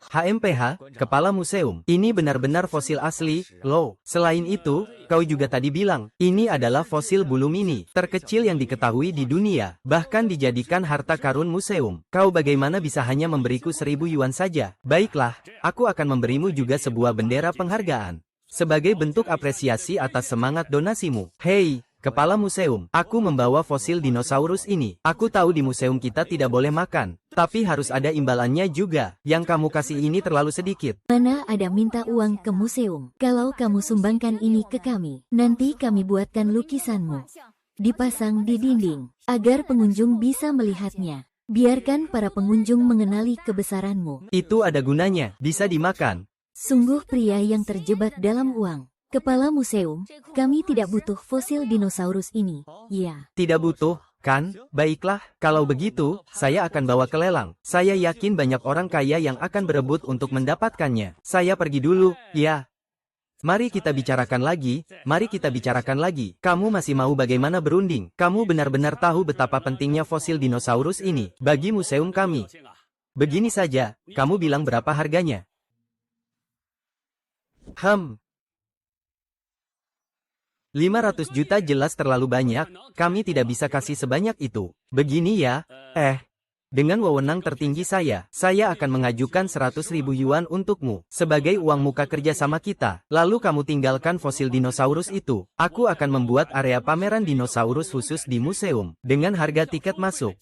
HMPH, Kepala Museum. Ini benar-benar fosil asli, loh. Selain itu, kau juga tadi bilang, ini adalah fosil bulu mini, terkecil yang diketahui di dunia, bahkan dijadikan harta karun museum. Kau bagaimana bisa hanya memberiku 1.000 yuan saja? Baiklah, aku akan memberimu juga sebuah bendera penghargaan. Sebagai bentuk apresiasi atas semangat donasimu. Hei, Kepala Museum, aku membawa fosil dinosaurus ini. Aku tahu di museum kita tidak boleh makan, tapi harus ada imbalannya juga. Yang kamu kasih ini terlalu sedikit. Mana ada minta uang ke museum. Kalau kamu sumbangkan ini ke kami, nanti kami buatkan lukisanmu. Dipasang di dinding, agar pengunjung bisa melihatnya. Biarkan para pengunjung mengenali kebesaranmu. Itu ada gunanya, bisa dimakan. Sungguh pria yang terjebak dalam uang. Kepala museum, kami tidak butuh fosil dinosaurus ini. Ya. Tidak butuh, kan? Baiklah, kalau begitu, saya akan bawa ke lelang. Saya yakin banyak orang kaya yang akan berebut untuk mendapatkannya. Saya pergi dulu, ya. Mari kita bicarakan lagi, mari kita bicarakan lagi. Kamu masih mau bagaimana berunding? Kamu benar-benar tahu betapa pentingnya fosil dinosaurus ini bagi museum kami. Begini saja, kamu bilang berapa harganya? 500 juta jelas terlalu banyak, kami tidak bisa kasih sebanyak itu. Begini ya, dengan wewenang tertinggi saya akan mengajukan 100.000 yuan untukmu, sebagai uang muka kerja sama kita. Lalu kamu tinggalkan fosil dinosaurus itu. Aku akan membuat area pameran dinosaurus khusus di museum, dengan harga tiket masuk.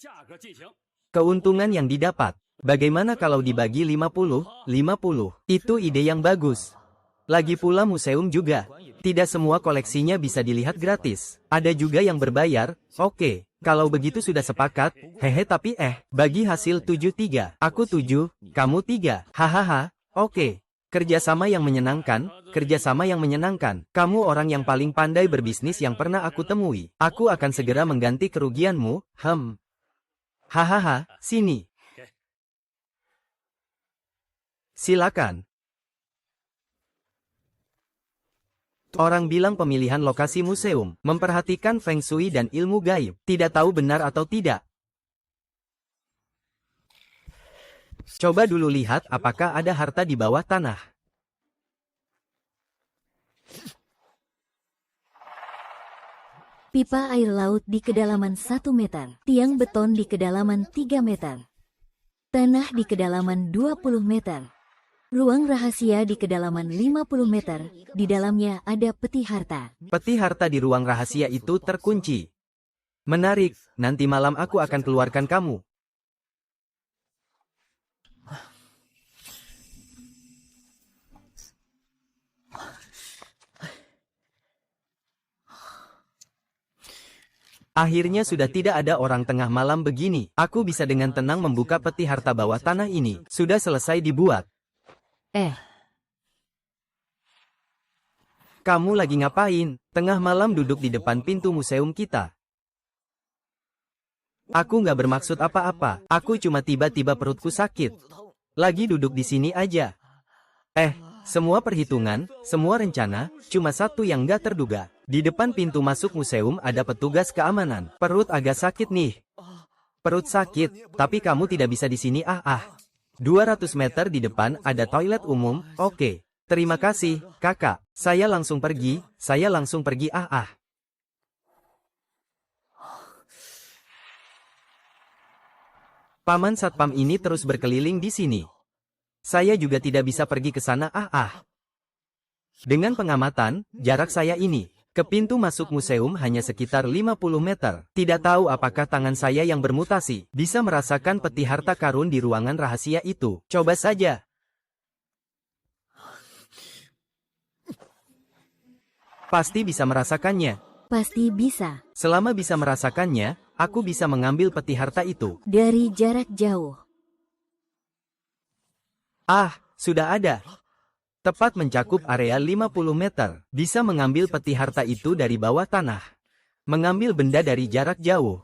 Keuntungan yang didapat, bagaimana kalau dibagi 50-50? Itu ide yang bagus. Lagi pula museum juga, tidak semua koleksinya bisa dilihat gratis. Ada juga yang berbayar. Oke, kalau begitu sudah sepakat. Hehe, tapi bagi hasil 7-3. Aku 7, kamu 3. Hahaha, oke. Kerjasama yang menyenangkan, kerjasama yang menyenangkan. Kamu orang yang paling pandai berbisnis yang pernah aku temui. Aku akan segera mengganti kerugianmu. Hahaha, sini. Silakan. Orang bilang pemilihan lokasi museum, memperhatikan feng shui dan ilmu gaib, tidak tahu benar atau tidak. Coba dulu lihat apakah ada harta di bawah tanah. Pipa air laut di kedalaman 1 meter, tiang beton di kedalaman 3 meter, tanah di kedalaman 20 meter. Ruang rahasia di kedalaman 50 meter, di dalamnya ada peti harta. Peti harta di ruang rahasia itu terkunci. Menarik, nanti malam aku akan keluarkan kamu. Akhirnya sudah tidak ada orang tengah malam begini. Aku bisa dengan tenang membuka peti harta bawah tanah ini. Sudah selesai dibuat. Kamu lagi ngapain? Tengah malam duduk di depan pintu museum kita. Aku nggak bermaksud apa-apa. Aku cuma tiba-tiba perutku sakit. Lagi duduk di sini aja. Semua perhitungan, semua rencana, cuma satu yang nggak terduga. Di depan pintu masuk museum ada petugas keamanan. Perut agak sakit nih. Perut sakit, tapi kamu tidak bisa di sini 200 meter di depan ada toilet umum. Oke. Terima kasih, kakak. Saya langsung pergi. Paman Satpam ini terus berkeliling di sini. Saya juga tidak bisa pergi ke sana. Dengan pengamatan, jarak saya ini ke pintu masuk museum hanya sekitar 50 meter. Tidak tahu apakah tangan saya yang bermutasi bisa merasakan peti harta karun di ruangan rahasia itu. Coba saja. Pasti bisa merasakannya. Pasti bisa. Selama bisa merasakannya, aku bisa mengambil peti harta itu. Dari jarak jauh. Ah, sudah ada. Tepat mencakup area 50 meter. Bisa mengambil peti harta itu dari bawah tanah. Mengambil benda dari jarak jauh.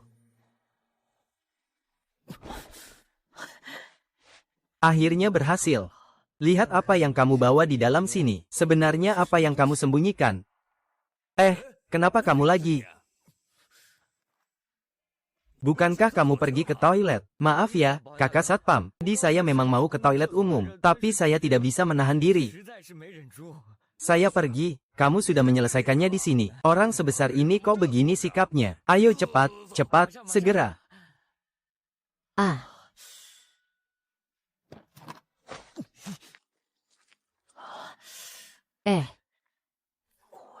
Akhirnya berhasil. Lihat apa yang kamu bawa di dalam sini. Sebenarnya apa yang kamu sembunyikan? Kenapa kamu lagi? Bukankah kamu pergi ke toilet? Maaf ya, kakak satpam. Tadi saya memang mau ke toilet umum, tapi saya tidak bisa menahan diri. Saya pergi. Kamu sudah menyelesaikannya di sini. Orang sebesar ini kok begini sikapnya? Ayo cepat, cepat, segera.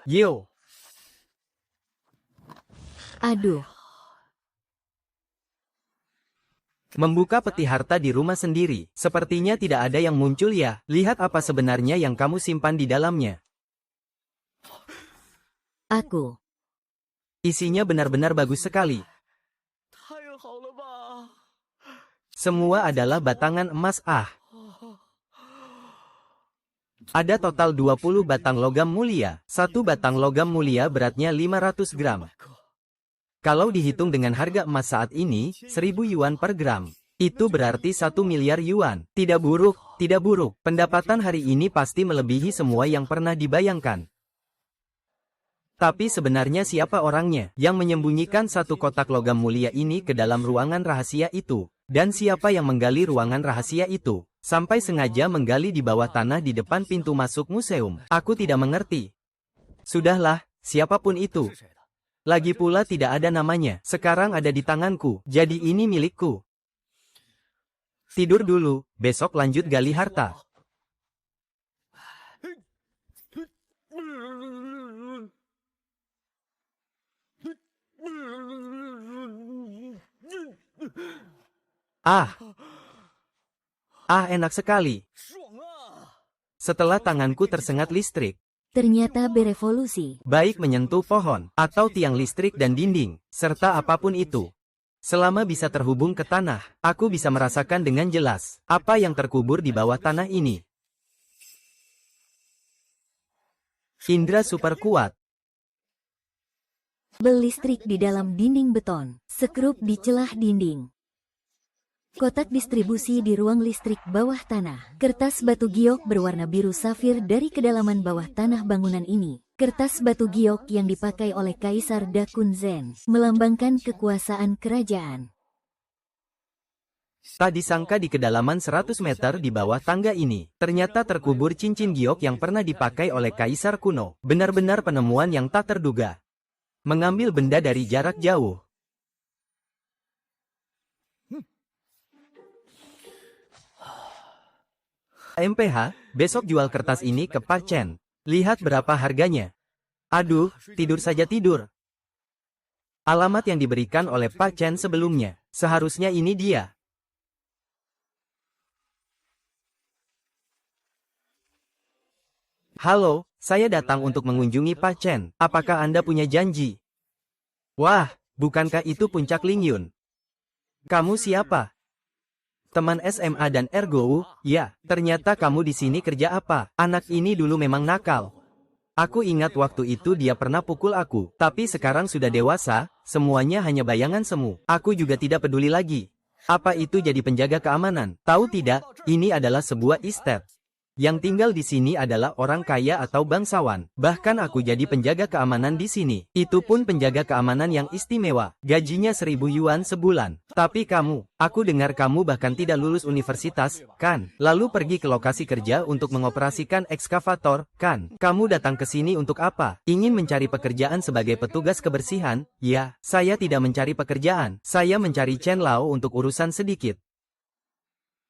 Yo. Aduh. Membuka peti harta di rumah sendiri. Sepertinya tidak ada yang muncul ya. Lihat apa sebenarnya yang kamu simpan di dalamnya. Aku. Isinya benar-benar bagus sekali. Semua adalah batangan emas. Ada total 20 batang logam mulia. Satu batang logam mulia beratnya 500 gram. Kalau dihitung dengan harga emas saat ini, 1000 yuan per gram. Itu berarti 1 miliar yuan. Tidak buruk, tidak buruk. Pendapatan hari ini pasti melebihi semua yang pernah dibayangkan. Tapi sebenarnya siapa orangnya yang menyembunyikan satu kotak logam mulia ini ke dalam ruangan rahasia itu? Dan siapa yang menggali ruangan rahasia itu? Sampai sengaja menggali di bawah tanah di depan pintu masuk museum. Aku tidak mengerti. Sudahlah, siapapun itu. Lagi pula tidak ada namanya. Sekarang ada di tanganku. Jadi ini milikku. Tidur dulu, besok lanjut gali harta. Enak sekali. Setelah tanganku tersengat listrik. Ternyata berevolusi. Baik menyentuh pohon, atau tiang listrik dan dinding, serta apapun itu. Selama bisa terhubung ke tanah, aku bisa merasakan dengan jelas apa yang terkubur di bawah tanah ini. Indra super kuat. Kabel listrik di dalam dinding beton. Sekrup di celah dinding. Kotak distribusi di ruang listrik bawah tanah. Kertas batu giok berwarna biru safir dari kedalaman bawah tanah bangunan ini. Kertas batu giok yang dipakai oleh Kaisar Da Kunzhen, melambangkan kekuasaan kerajaan. Tak disangka di kedalaman 100 meter di bawah tangga ini, ternyata terkubur cincin giok yang pernah dipakai oleh Kaisar kuno. Benar-benar penemuan yang tak terduga. Mengambil benda dari jarak jauh. MPH, besok jual kertas ini ke Pak Chen. Lihat berapa harganya. Aduh, tidur saja tidur. Alamat yang diberikan oleh Pak Chen sebelumnya. Seharusnya ini dia. Halo, saya datang untuk mengunjungi Pak Chen. Apakah Anda punya janji? Wah, bukankah itu Puncak Lingyun? Kamu siapa? Teman SMA dan Ergou, ya, ternyata kamu di sini kerja apa? Anak ini dulu memang nakal. Aku ingat waktu itu dia pernah pukul aku, tapi sekarang sudah dewasa, semuanya hanya bayangan semu. Aku juga tidak peduli lagi. Apa itu jadi penjaga keamanan? Tahu tidak, ini adalah sebuah estate. Yang tinggal di sini adalah orang kaya atau bangsawan. Bahkan aku jadi penjaga keamanan di sini. Itu pun penjaga keamanan yang istimewa. Gajinya 1000 yuan sebulan. Tapi kamu, aku dengar kamu bahkan tidak lulus universitas, kan? Lalu pergi ke lokasi kerja untuk mengoperasikan ekskavator, kan? Kamu datang ke sini untuk apa? Ingin mencari pekerjaan sebagai petugas kebersihan? Ya, saya tidak mencari pekerjaan. Saya mencari Chen Lao untuk urusan sedikit.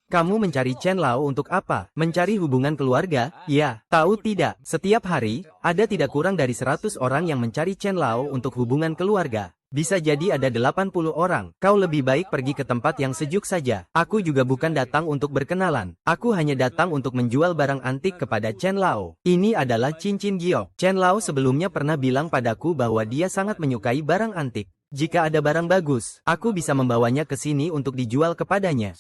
Kamu mencari Chen Lao untuk apa? Mencari hubungan keluarga? Ya, tahu tidak, setiap hari, ada tidak kurang dari 100 orang yang mencari Chen Lao untuk hubungan keluarga. Bisa jadi ada 80 orang. Kau lebih baik pergi ke tempat yang sejuk saja. Aku juga bukan datang untuk berkenalan. Aku hanya datang untuk menjual barang antik kepada Chen Lao. Ini adalah cincin giok. Chen Lao sebelumnya pernah bilang padaku bahwa dia sangat menyukai barang antik. Jika ada barang bagus, aku bisa membawanya ke sini untuk dijual kepadanya.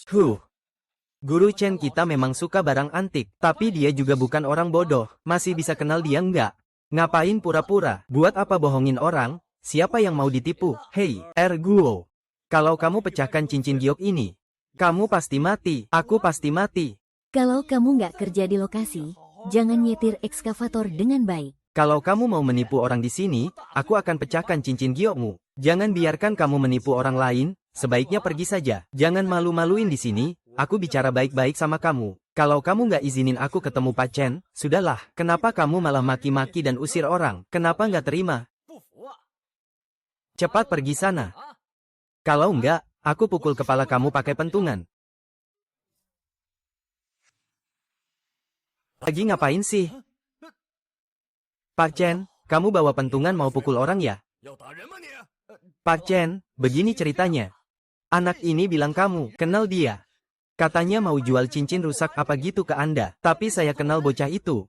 Guru Chen kita memang suka barang antik, tapi dia juga bukan orang bodoh, masih bisa kenal dia enggak? Ngapain pura-pura? Buat apa bohongin orang? Siapa yang mau ditipu? Hei, Guo. Kalau kamu pecahkan cincin giok ini, kamu pasti mati, aku pasti mati. Kalau kamu nggak kerja di lokasi, jangan nyetir ekskavator dengan baik. Kalau kamu mau menipu orang di sini, aku akan pecahkan cincin giokmu. Jangan biarkan kamu menipu orang lain, sebaiknya pergi saja. Jangan malu-maluin di sini, aku bicara baik-baik sama kamu. Kalau kamu nggak izinin aku ketemu Pak Chen, sudahlah. Kenapa kamu malah maki-maki dan usir orang? Kenapa nggak terima? Cepat pergi sana. Kalau enggak, aku pukul kepala kamu pakai pentungan. Lagi ngapain sih? Pak Chen, kamu bawa pentungan mau pukul orang ya? Pak Chen, begini ceritanya. Anak ini bilang kamu kenal dia. Katanya mau jual cincin rusak apa gitu ke Anda. Tapi saya kenal bocah itu.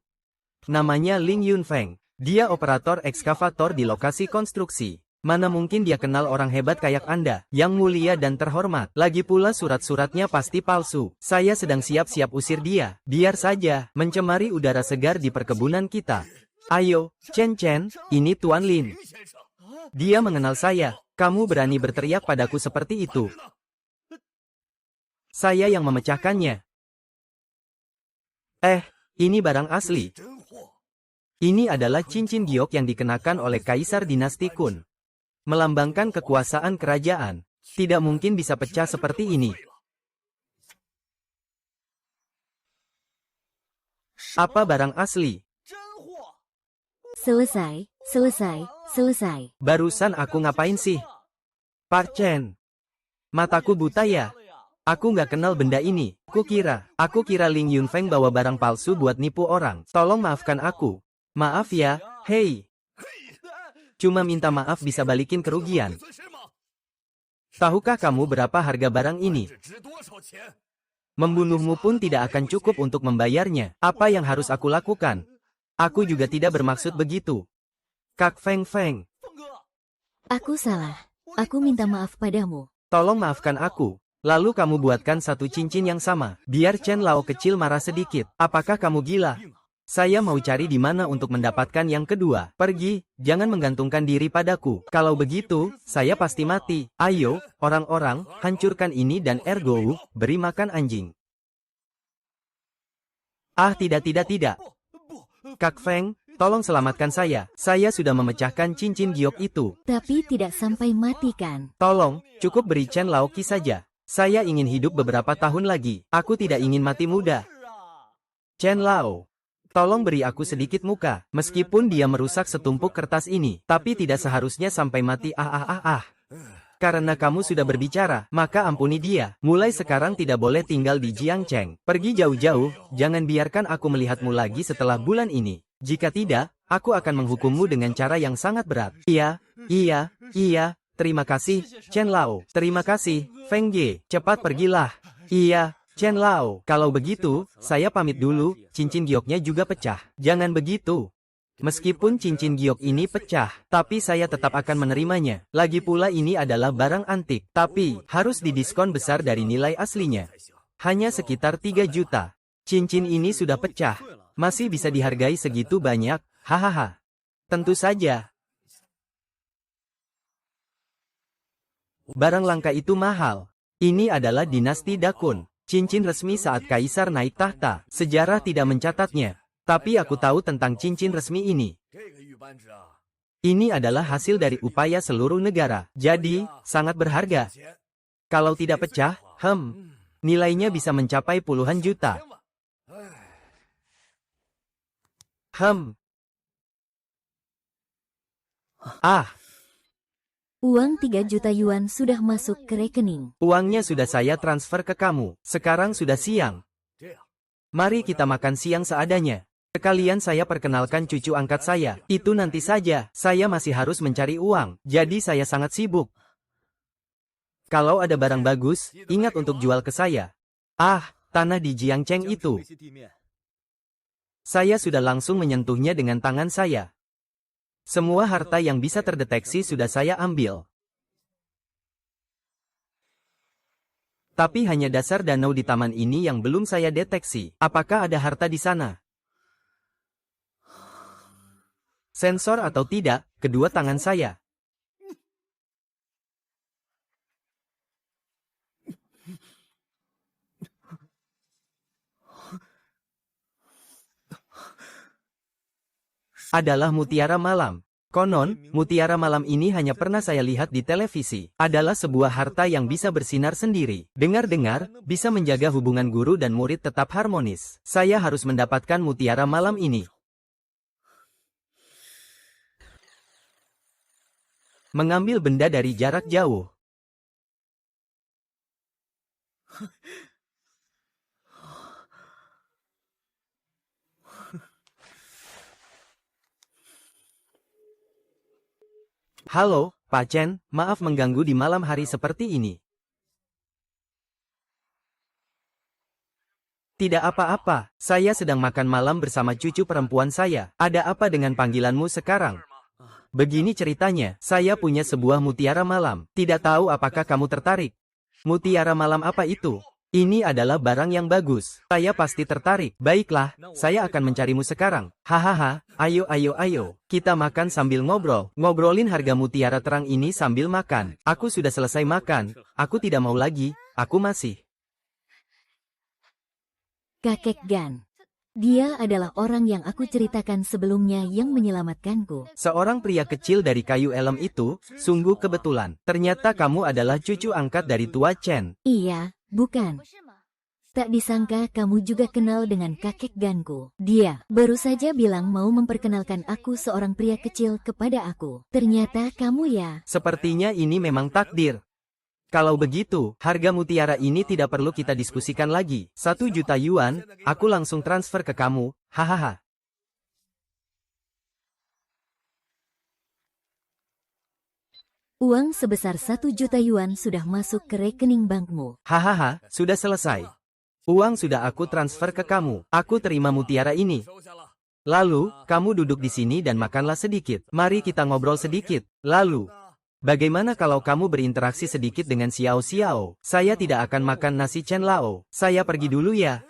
Namanya Ling Yunfeng. Dia operator ekskavator di lokasi konstruksi. Mana mungkin dia kenal orang hebat kayak Anda, yang mulia dan terhormat. Lagi pula surat-suratnya pasti palsu. Saya sedang siap-siap usir dia. Biar saja, mencemari udara segar di perkebunan kita. Ayo, Chen Chen, ini Tuan Lin. Dia mengenal saya. Kamu berani berteriak padaku seperti itu. Saya yang memecahkannya. Ini barang asli. Ini adalah cincin giok yang dikenakan oleh Kaisar Dinasti Kun. Melambangkan kekuasaan kerajaan. Tidak mungkin bisa pecah seperti ini. Apa barang asli? Selesai, selesai, selesai. Barusan aku ngapain sih? Pak Chen. Mataku buta ya? Aku nggak kenal benda ini. Aku kira Ling Yunfeng bawa barang palsu buat nipu orang. Tolong maafkan aku. Maaf ya, hei. Cuma minta maaf bisa balikin kerugian. Tahukah kamu berapa harga barang ini? Membunuhmu pun tidak akan cukup untuk membayarnya. Apa yang harus aku lakukan? Aku juga tidak bermaksud begitu. Kak Feng Feng. Aku salah. Aku minta maaf padamu. Tolong maafkan aku. Lalu kamu buatkan satu cincin yang sama. Biar Chen Lao kecil marah sedikit. Apakah kamu gila? Saya mau cari di mana untuk mendapatkan yang kedua. Pergi, jangan menggantungkan diri padaku. Kalau begitu, saya pasti mati. Ayo, orang-orang, hancurkan ini dan Ergo, beri makan anjing. Tidak. Kak Feng, tolong selamatkan saya. Saya sudah memecahkan cincin giok itu. Tapi tidak sampai mati kan? Tolong, cukup beri Chen Laoki saja. Saya ingin hidup beberapa tahun lagi. Aku tidak ingin mati muda. Chen Lao, tolong beri aku sedikit muka. Meskipun dia merusak setumpuk kertas ini, tapi tidak seharusnya sampai mati. Karena kamu sudah berbicara, maka ampuni dia. Mulai sekarang tidak boleh tinggal di Jiangcheng. Pergi jauh-jauh, jangan biarkan aku melihatmu lagi setelah bulan ini. Jika tidak, aku akan menghukummu dengan cara yang sangat berat. Iya. Terima kasih, Chen Lao. Terima kasih, Feng Ye. Cepat pergilah. Iya, Chen Lao. Kalau begitu, saya pamit dulu. Cincin gioknya juga pecah. Jangan begitu. Meskipun cincin giok ini pecah, tapi saya tetap akan menerimanya. Lagi pula ini adalah barang antik, tapi harus didiskon besar dari nilai aslinya. Hanya sekitar 3 juta. Cincin ini sudah pecah. Masih bisa dihargai segitu banyak? Hahaha. Tentu saja. Barang langka itu mahal. Ini adalah dinasti Dakun. Cincin resmi saat kaisar naik tahta. Sejarah tidak mencatatnya. Tapi aku tahu tentang cincin resmi ini. Ini adalah hasil dari upaya seluruh negara. Jadi, sangat berharga. Kalau tidak pecah, nilainya bisa mencapai puluhan juta. Uang 3 juta yuan sudah masuk ke rekening. Uangnya sudah saya transfer ke kamu. Sekarang sudah siang. Mari kita makan siang seadanya. Sekalian saya perkenalkan cucu angkat saya. Itu nanti saja. Saya masih harus mencari uang. Jadi saya sangat sibuk. Kalau ada barang bagus, ingat untuk jual ke saya. Tanah di Jiangcheng itu. Saya sudah langsung menyentuhnya dengan tangan saya. Semua harta yang bisa terdeteksi sudah saya ambil. Tapi hanya dasar danau di taman ini yang belum saya deteksi. Apakah ada harta di sana? Sensor atau tidak, kedua tangan saya. Adalah mutiara malam. Konon, mutiara malam ini hanya pernah saya lihat di televisi. Adalah sebuah harta yang bisa bersinar sendiri. Dengar-dengar, bisa menjaga hubungan guru dan murid tetap harmonis. Saya harus mendapatkan mutiara malam ini. Mengambil benda dari jarak jauh. Halo, Pak Chen, maaf mengganggu di malam hari seperti ini. Tidak apa-apa, saya sedang makan malam bersama cucu perempuan saya. Ada apa dengan panggilanmu sekarang? Begini ceritanya, saya punya sebuah mutiara malam. Tidak tahu apakah kamu tertarik? Mutiara malam apa itu? Ini adalah barang yang bagus. Saya pasti tertarik. Baiklah, saya akan mencarimu sekarang. Hahaha, ayo. Kita makan sambil ngobrol. Ngobrolin harga mutiara terang ini sambil makan. Aku sudah selesai makan. Aku tidak mau lagi. Aku masih. Kakek Gan. Dia adalah orang yang aku ceritakan sebelumnya yang menyelamatkanku. Seorang pria kecil dari kayu elem itu, sungguh kebetulan. Ternyata kamu adalah cucu angkat dari tua Chen. Iya, bukan. Tak disangka kamu juga kenal dengan kakek Ganku. Dia baru saja bilang mau memperkenalkan aku seorang pria kecil kepada aku. Ternyata kamu ya. Sepertinya ini memang takdir. Kalau begitu, harga mutiara ini tidak perlu kita diskusikan lagi. 1 juta yuan, aku langsung transfer ke kamu, hahaha. Uang sebesar 1 juta yuan sudah masuk ke rekening bankmu. Hahaha, sudah selesai. Uang sudah aku transfer ke kamu. Aku terima mutiara ini. Lalu, kamu duduk di sini dan makanlah sedikit. Mari kita ngobrol sedikit. Lalu, bagaimana kalau kamu berinteraksi sedikit dengan Xiao Xiao? Saya tidak akan makan nasi Chen Lao. Saya pergi dulu ya.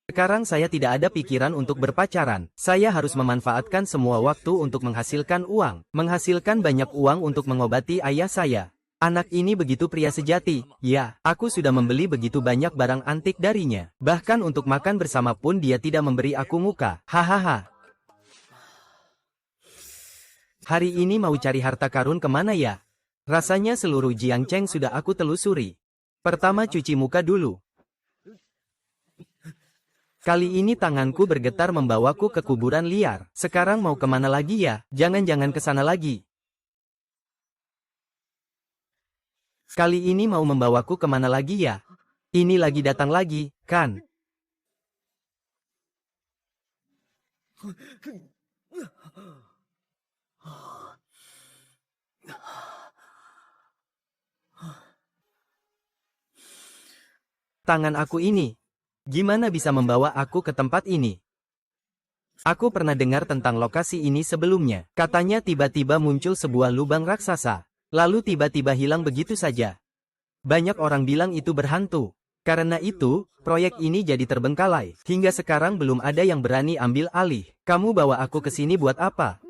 Sekarang saya tidak ada pikiran untuk berpacaran. Saya harus memanfaatkan semua waktu untuk menghasilkan uang. Menghasilkan banyak uang untuk mengobati ayah saya. Anak ini begitu pria sejati. Ya, aku sudah membeli begitu banyak barang antik darinya. Bahkan untuk makan bersama pun dia tidak memberi aku muka. Hahaha. Hari ini mau cari harta karun kemana ya? Rasanya seluruh Jiangcheng sudah aku telusuri. Pertama cuci muka dulu. Kali ini tanganku bergetar membawaku ke kuburan liar. Sekarang mau kemana lagi ya? Jangan-jangan ke sana lagi. Kali ini mau membawaku kemana lagi ya? Ini lagi datang lagi, kan? Tangan aku ini. Gimana bisa membawa aku ke tempat ini? Aku pernah dengar tentang lokasi ini sebelumnya. Katanya tiba-tiba muncul sebuah lubang raksasa. Lalu tiba-tiba hilang begitu saja. Banyak orang bilang itu berhantu. Karena itu, proyek ini jadi terbengkalai. Hingga sekarang belum ada yang berani ambil alih. Kamu bawa aku ke sini buat apa?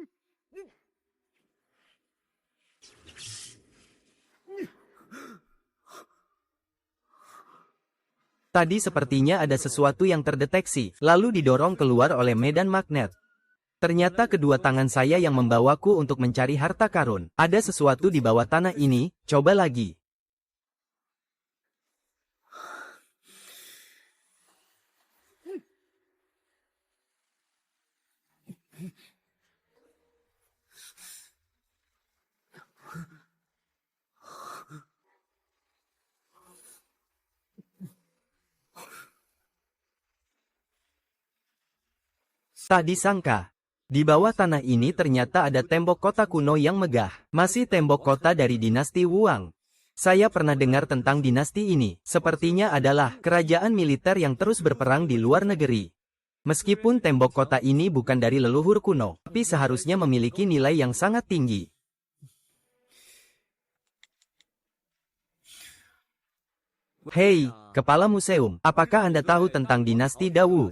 Tadi sepertinya ada sesuatu yang terdeteksi, lalu didorong keluar oleh medan magnet. Ternyata kedua tangan saya yang membawaku untuk mencari harta karun. Ada sesuatu di bawah tanah ini, coba lagi. Tak disangka, di bawah tanah ini ternyata ada tembok kota kuno yang megah. Masih tembok kota dari dinasti Wuang. Saya pernah dengar tentang dinasti ini. Sepertinya adalah kerajaan militer yang terus berperang di luar negeri. Meskipun tembok kota ini bukan dari leluhur kuno, tapi seharusnya memiliki nilai yang sangat tinggi. Hei, kepala museum, apakah Anda tahu tentang dinasti Dawu?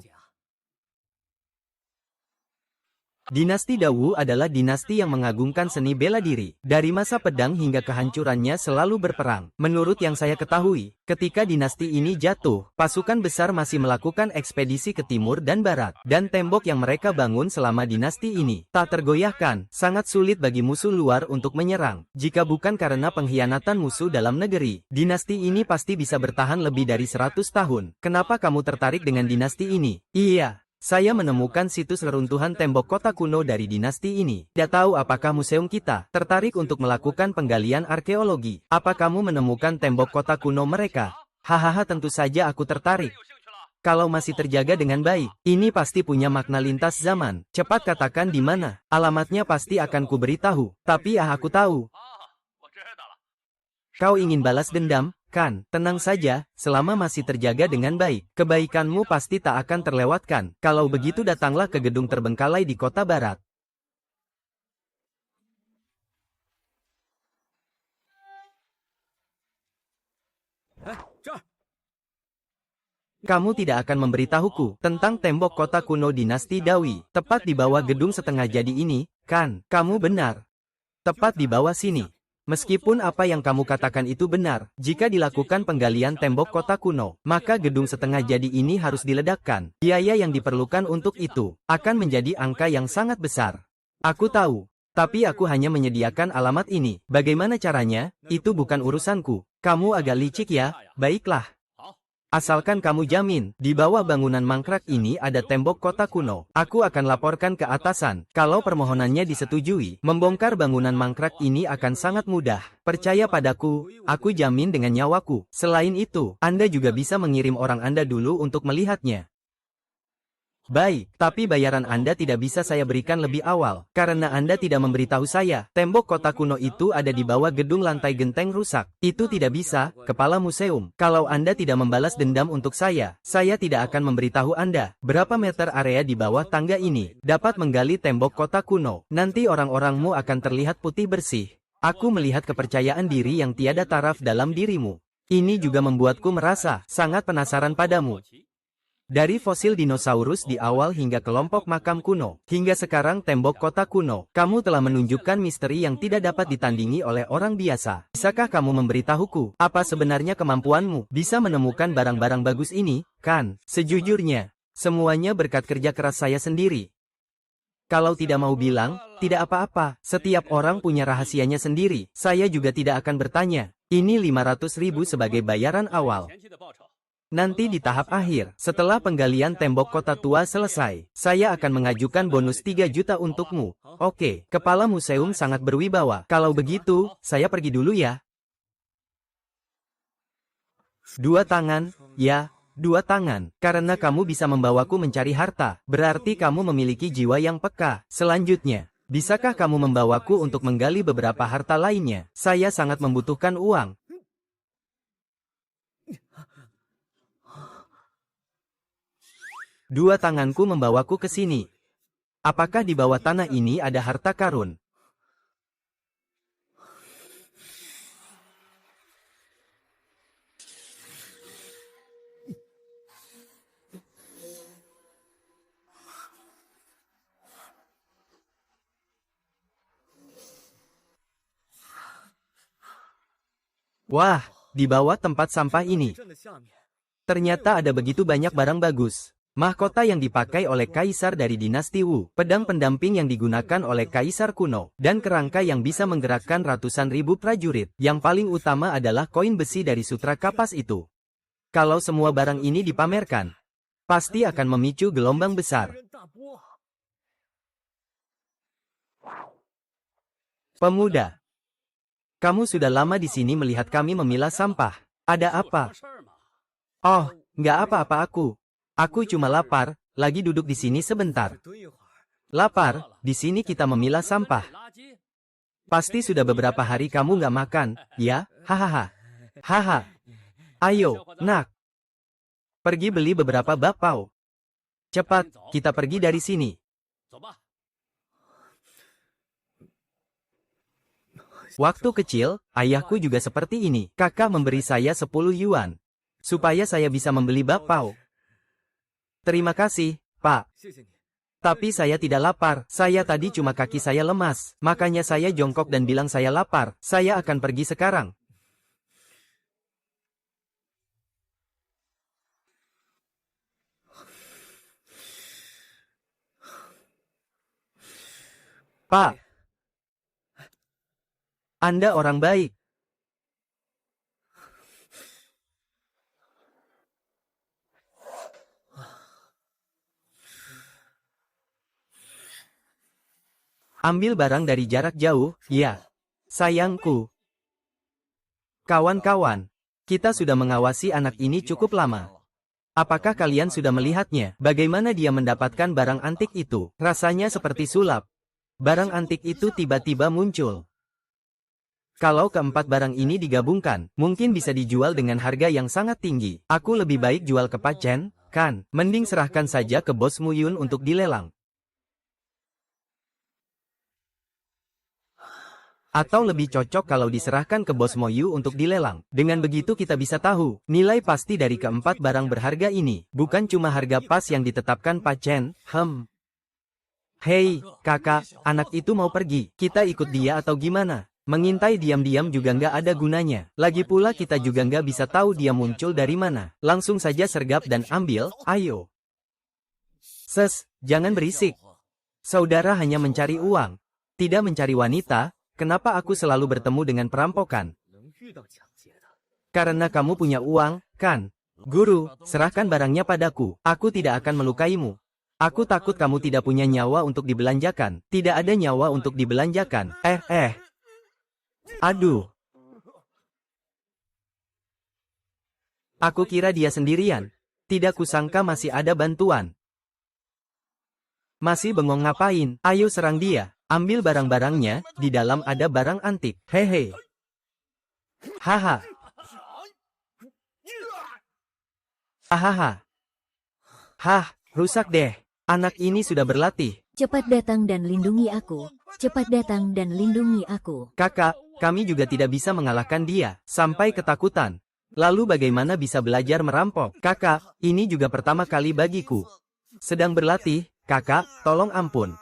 Dinasti Dawu adalah dinasti yang mengagungkan seni bela diri. Dari masa pedang hingga kehancurannya selalu berperang. Menurut yang saya ketahui, ketika dinasti ini jatuh, pasukan besar masih melakukan ekspedisi ke timur dan barat. Dan tembok yang mereka bangun selama dinasti ini tak tergoyahkan. Sangat sulit bagi musuh luar untuk menyerang. Jika bukan karena pengkhianatan musuh dalam negeri, dinasti ini pasti bisa bertahan lebih dari 100 tahun. Kenapa kamu tertarik dengan dinasti ini? Iya. Saya menemukan situs reruntuhan tembok kota kuno dari dinasti ini. Tidak tahu apakah museum kita tertarik untuk melakukan penggalian arkeologi. Apa kamu menemukan tembok kota kuno mereka? Hahaha, tentu saja aku tertarik. Kalau masih terjaga dengan baik, ini pasti punya makna lintas zaman. Cepat katakan di mana. Alamatnya pasti akan kuberitahu. Tapi aku tahu. Kau ingin balas dendam? Kan, tenang saja, selama masih terjaga dengan baik, kebaikanmu pasti tak akan terlewatkan. Kalau begitu datanglah ke gedung terbengkalai di kota barat. Kamu tidak akan memberitahuku tentang tembok kota kuno dinasti Dawi, tepat di bawah gedung setengah jadi ini, kan? Kamu benar. Tepat di bawah sini. Meskipun apa yang kamu katakan itu benar, jika dilakukan penggalian tembok kota kuno, maka gedung setengah jadi ini harus diledakkan. Biaya yang diperlukan untuk itu akan menjadi angka yang sangat besar. Aku tahu, tapi aku hanya menyediakan alamat ini. Bagaimana caranya? Itu bukan urusanku. Kamu agak licik ya? Baiklah. Asalkan kamu jamin, di bawah bangunan mangkrak ini ada tembok kota kuno. Aku akan laporkan ke atasan. Kalau permohonannya disetujui, membongkar bangunan mangkrak ini akan sangat mudah. Percaya padaku, aku jamin dengan nyawaku. Selain itu, Anda juga bisa mengirim orang Anda dulu untuk melihatnya. Baik, tapi bayaran Anda tidak bisa saya berikan lebih awal, karena Anda tidak memberitahu saya. Tembok kota kuno itu ada di bawah gedung lantai genteng rusak. Itu tidak bisa, kepala museum. Kalau Anda tidak membalas dendam untuk saya tidak akan memberitahu Anda berapa meter area di bawah tangga ini dapat menggali tembok kota kuno. Nanti orang-orangmu akan terlihat putih bersih. Aku melihat kepercayaan diri yang tiada taraf dalam dirimu. Ini juga membuatku merasa sangat penasaran padamu. Dari fosil dinosaurus di awal hingga kelompok makam kuno, hingga sekarang tembok kota kuno, kamu telah menunjukkan misteri yang tidak dapat ditandingi oleh orang biasa. Bisakah kamu memberitahuku, apa sebenarnya kemampuanmu bisa menemukan barang-barang bagus ini? Kan, sejujurnya, semuanya berkat kerja keras saya sendiri. Kalau tidak mau bilang, tidak apa-apa, setiap orang punya rahasianya sendiri. Saya juga tidak akan bertanya. Ini 500.000 sebagai bayaran awal. Nanti di tahap akhir, setelah penggalian tembok kota tua selesai, saya akan mengajukan bonus 3 juta untukmu. Oke, kepala museum sangat berwibawa. Kalau begitu, saya pergi dulu ya. 2 tangan, ya, 2 tangan. Karena kamu bisa membawaku mencari harta, berarti kamu memiliki jiwa yang peka. Selanjutnya, bisakah kamu membawaku untuk menggali beberapa harta lainnya? Saya sangat membutuhkan uang. 2 tanganku membawaku ke sini. Apakah di bawah tanah ini ada harta karun? Wah, di bawah tempat sampah ini ternyata ada begitu banyak barang bagus. Mahkota yang dipakai oleh kaisar dari dinasti Wu, pedang pendamping yang digunakan oleh kaisar kuno, dan kerangka yang bisa menggerakkan ratusan ribu prajurit. Yang paling utama adalah koin besi dari sutra kapas itu. Kalau semua barang ini dipamerkan, pasti akan memicu gelombang besar. Pemuda, kamu sudah lama di sini melihat kami memilah sampah. Ada apa? Oh, nggak apa-apa aku. Aku cuma lapar, lagi duduk di sini sebentar. Lapar, di sini kita memilah sampah. Pasti sudah beberapa hari kamu nggak makan, ya? Hahaha. Haha. Ayo, nak. Pergi beli beberapa bakpao. Cepat, kita pergi dari sini. Waktu kecil, ayahku juga seperti ini. Kakak memberi saya 10 yuan. supaya saya bisa membeli bakpao. Terima kasih, Pak. Tapi saya tidak lapar, saya tadi cuma kaki saya lemas, makanya saya jongkok dan bilang saya lapar, saya akan pergi sekarang. Pak, Anda orang baik. Ambil barang dari jarak jauh, ya. Sayangku. Kawan-kawan, kita sudah mengawasi anak ini cukup lama. Apakah kalian sudah melihatnya? Bagaimana dia mendapatkan barang antik itu? Rasanya seperti sulap. Barang antik itu tiba-tiba muncul. Kalau keempat barang ini digabungkan, mungkin bisa dijual dengan harga yang sangat tinggi. Aku lebih baik jual ke Pak Chen, kan? Mending serahkan saja ke bos Muyun untuk dilelang. Atau lebih cocok kalau diserahkan ke bos Moyu untuk dilelang. Dengan begitu kita bisa tahu, nilai pasti dari keempat barang berharga ini, bukan cuma harga pas yang ditetapkan Pak Chen. Hei, kakak, anak itu mau pergi, kita ikut dia atau gimana? Mengintai diam-diam juga nggak ada gunanya. Lagi pula kita juga nggak bisa tahu dia muncul dari mana. Langsung saja sergap dan ambil, ayo. Jangan berisik. Saudara hanya mencari uang, tidak mencari wanita. Kenapa aku selalu bertemu dengan perampokan? Karena kamu punya uang, kan? Guru, serahkan barangnya padaku. Aku tidak akan melukaimu. Aku takut kamu tidak punya nyawa untuk dibelanjakan. Tidak ada nyawa untuk dibelanjakan. Aduh. Aku kira dia sendirian. Tidak kusangka masih ada bantuan. Masih bengong ngapain? Ayo serang dia. Ambil barang-barangnya, di dalam ada barang antik. Hehe. Haha. Hahaha. Hah, rusak deh. Anak ini sudah berlatih. Cepat datang dan lindungi aku. Cepat datang dan lindungi aku. Kakak, kami juga tidak bisa mengalahkan dia. Sampai ketakutan. Lalu bagaimana bisa belajar merampok? Kakak, ini juga pertama kali bagiku. Sedang berlatih, kakak, tolong ampun.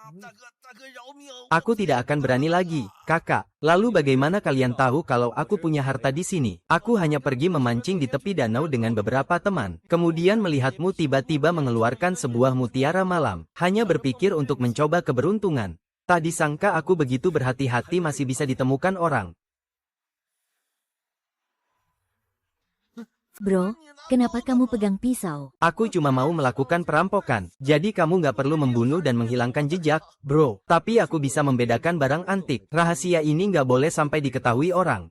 Aku tidak akan berani lagi, kakak. Lalu bagaimana kalian tahu kalau aku punya harta di sini? Aku hanya pergi memancing di tepi danau dengan beberapa teman. Kemudian melihatmu tiba-tiba mengeluarkan sebuah mutiara malam. Hanya berpikir untuk mencoba keberuntungan. Tak disangka aku begitu berhati-hati masih bisa ditemukan orang. Bro, kenapa kamu pegang pisau? Aku cuma mau melakukan perampokan. Jadi kamu nggak perlu membunuh dan menghilangkan jejak, bro. Tapi aku bisa membedakan barang antik. Rahasia ini nggak boleh sampai diketahui orang.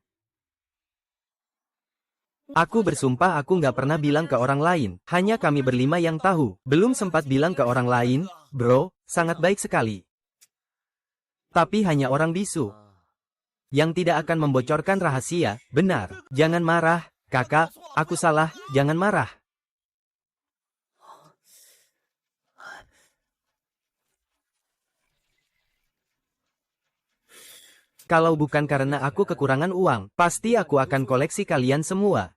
Aku bersumpah aku nggak pernah bilang ke orang lain. Hanya kami berlima yang tahu. Belum sempat bilang ke orang lain, bro, sangat baik sekali. Tapi hanya orang bisu yang tidak akan membocorkan rahasia, benar. Jangan marah. Kakak, aku salah, jangan marah. Kalau bukan karena aku kekurangan uang, pasti aku akan koleksi kalian semua.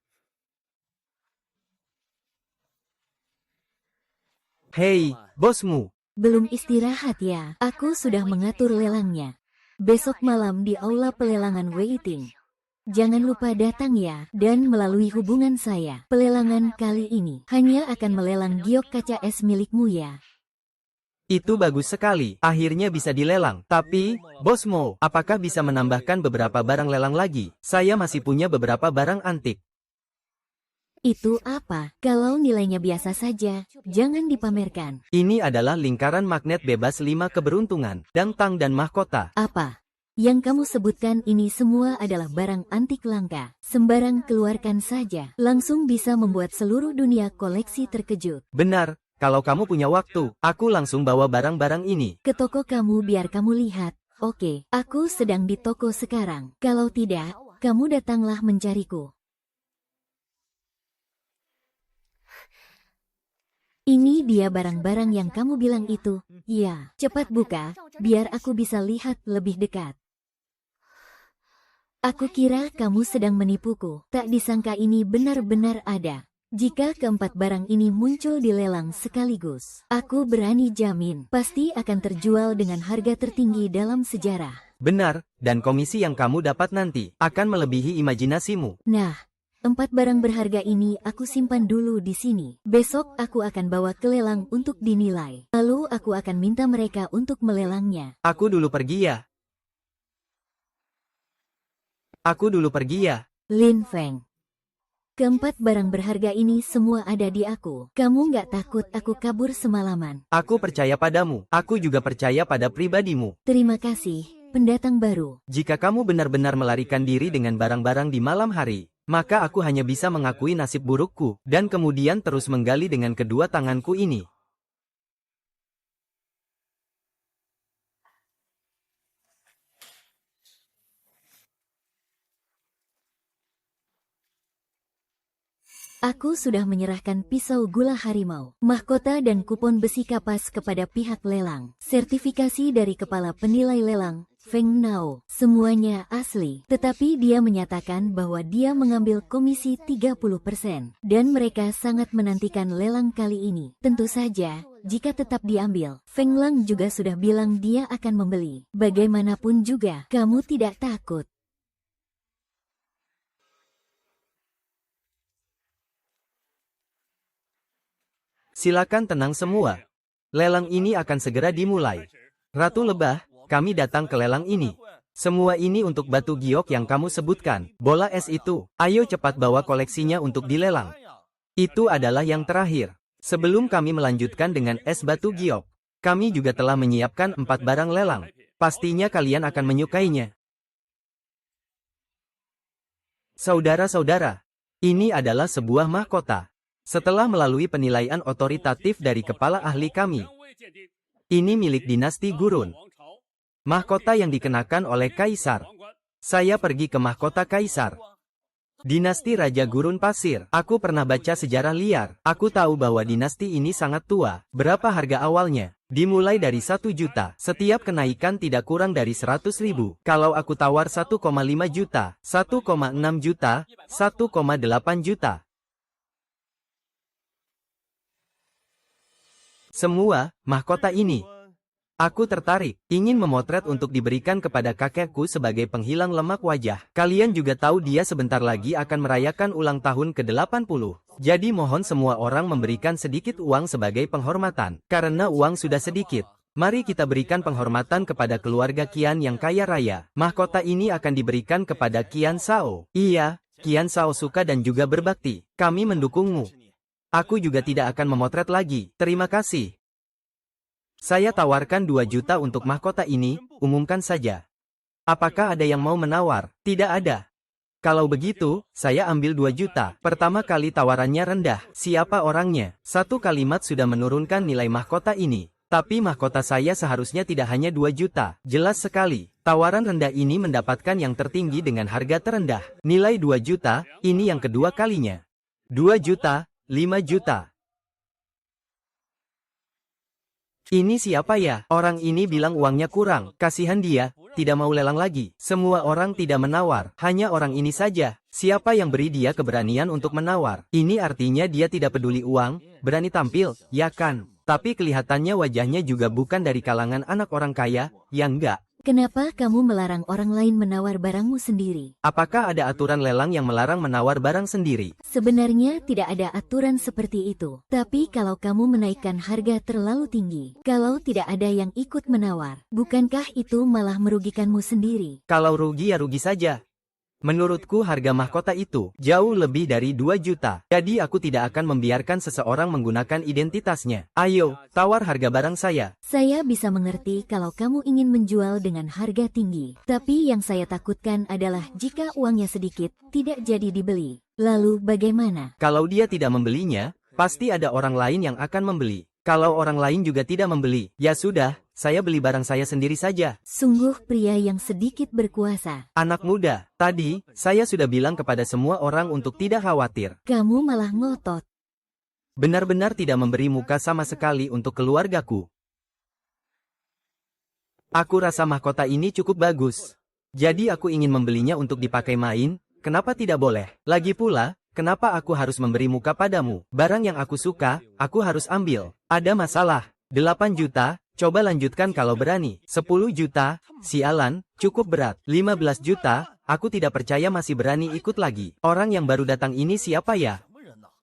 Hei, bosmu. Belum istirahat ya? Aku sudah mengatur lelangnya. Besok malam di aula pelelangan waiting. Jangan lupa datang ya, dan melalui hubungan saya, pelelangan kali ini hanya akan melelang giok kaca es milikmu ya. Itu bagus sekali, akhirnya bisa dilelang. Tapi, bosmu, apakah bisa menambahkan beberapa barang lelang lagi? Saya masih punya beberapa barang antik. Itu apa? Kalau nilainya biasa saja, jangan dipamerkan. Ini adalah lingkaran magnet bebas 5 keberuntungan, dangtang dan mahkota. Apa? Yang kamu sebutkan ini semua adalah barang antik langka. Sembarang keluarkan saja, langsung bisa membuat seluruh dunia koleksi terkejut. Benar, kalau kamu punya waktu, aku langsung bawa barang-barang ini. Ke toko kamu biar kamu lihat. Oke, aku sedang di toko sekarang. Kalau tidak, kamu datanglah mencariku. Ini dia barang-barang yang kamu bilang itu. Ya, cepat buka, biar aku bisa lihat lebih dekat. Aku kira kamu sedang menipuku. Tak disangka ini benar-benar ada. Jika keempat barang ini muncul di lelang sekaligus, aku berani jamin pasti akan terjual dengan harga tertinggi dalam sejarah. Benar, dan komisi yang kamu dapat nanti akan melebihi imajinasimu. Nah, 4 barang berharga ini aku simpan dulu di sini. Besok aku akan bawa ke lelang untuk dinilai. Lalu aku akan minta mereka untuk melelangnya. Aku dulu pergi ya. Lin Feng. Keempat barang berharga ini semua ada di aku. Kamu nggak takut aku kabur semalaman? Aku percaya padamu. Aku juga percaya pada pribadimu. Terima kasih, pendatang baru. Jika kamu benar-benar melarikan diri dengan barang-barang di malam hari, maka aku hanya bisa mengakui nasib burukku, dan kemudian terus menggali dengan kedua tanganku ini. Aku sudah menyerahkan pisau gula harimau, mahkota dan kupon besi kapas kepada pihak lelang. Sertifikasi dari kepala penilai lelang, Feng Nao, semuanya asli. Tetapi dia menyatakan bahwa dia mengambil komisi 30%. Dan mereka sangat menantikan lelang kali ini. Tentu saja, jika tetap diambil, Feng Lang juga sudah bilang dia akan membeli. Bagaimanapun juga, kamu tidak takut. Silakan tenang semua. Lelang ini akan segera dimulai. Ratu Lebah, kami datang ke lelang ini. Semua ini untuk batu giok yang kamu sebutkan. Bola es itu, ayo cepat bawa koleksinya untuk dilelang. Itu adalah yang terakhir. Sebelum kami melanjutkan dengan es batu giok, kami juga telah menyiapkan 4 barang lelang. Pastinya kalian akan menyukainya. Saudara-saudara, ini adalah sebuah mahkota. Setelah melalui penilaian otoritatif dari kepala ahli kami, ini milik dinasti Gurun. Mahkota yang dikenakan oleh Kaisar. Saya pergi ke mahkota Kaisar. Dinasti Raja Gurun Pasir. Aku pernah baca sejarah liar. Aku tahu bahwa dinasti ini sangat tua. Berapa harga awalnya? Dimulai dari 1 juta. Setiap kenaikan tidak kurang dari 100.000. Kalau aku tawar 1,5 juta, 1,6 juta, 1,8 juta. Semua mahkota ini. Aku tertarik, ingin memotret untuk diberikan kepada kakekku sebagai penghilang lemak wajah. Kalian juga tahu dia sebentar lagi akan merayakan ulang tahun ke-80. Jadi mohon semua orang memberikan sedikit uang sebagai penghormatan. Karena uang sudah sedikit, mari kita berikan penghormatan kepada keluarga Qian yang kaya raya. Mahkota ini akan diberikan kepada Qian Shao. Iya, Qian Shao suka dan juga berbakti. Kami mendukungmu. Aku juga tidak akan memotret lagi. Terima kasih. Saya tawarkan 2 juta untuk mahkota ini, umumkan saja. Apakah ada yang mau menawar? Tidak ada. Kalau begitu, saya ambil 2 juta. Pertama kali tawarannya rendah. Siapa orangnya? Satu kalimat sudah menurunkan nilai mahkota ini. Tapi mahkota saya seharusnya tidak hanya 2 juta. Jelas sekali. Tawaran rendah ini mendapatkan yang tertinggi dengan harga terendah. Nilai 2 juta, ini yang kedua kalinya. 2 juta. 5 juta. Ini siapa ya? Orang ini bilang uangnya kurang. Kasihan dia, tidak mau lelang lagi. Semua orang tidak menawar. Hanya orang ini saja. Siapa yang beri dia keberanian untuk menawar? Ini artinya dia tidak peduli uang, berani tampil, ya kan? Tapi kelihatannya wajahnya juga bukan dari kalangan anak orang kaya, ya enggak? Kenapa kamu melarang orang lain menawar barangmu sendiri? Apakah ada aturan lelang yang melarang menawar barang sendiri? Sebenarnya tidak ada aturan seperti itu. Tapi kalau kamu menaikkan harga terlalu tinggi, kalau tidak ada yang ikut menawar, bukankah itu malah merugikanmu sendiri? Kalau rugi ya rugi saja. Menurutku harga mahkota itu jauh lebih dari 2 juta. Jadi aku tidak akan membiarkan seseorang menggunakan identitasnya. Ayo, tawar harga barang saya. Saya bisa mengerti kalau kamu ingin menjual dengan harga tinggi. Tapi yang saya takutkan adalah jika uangnya sedikit, tidak jadi dibeli. Lalu bagaimana? Kalau dia tidak membelinya, pasti ada orang lain yang akan membeli. Kalau orang lain juga tidak membeli, ya sudah, saya beli barang saya sendiri saja. Sungguh pria yang sedikit berkuasa. Anak muda, tadi, saya sudah bilang kepada semua orang untuk tidak khawatir. Kamu malah ngotot. Benar-benar tidak memberi muka sama sekali untuk keluargaku. Aku rasa mahkota ini cukup bagus. Jadi aku ingin membelinya untuk dipakai main, kenapa tidak boleh? Lagi pula, kenapa aku harus memberi muka padamu? Barang yang aku suka, aku harus ambil. Ada masalah. 8 juta, coba lanjutkan kalau berani. 10 juta, sialan, cukup berat. 15 juta, aku tidak percaya masih berani ikut lagi. Orang yang baru datang ini siapa ya?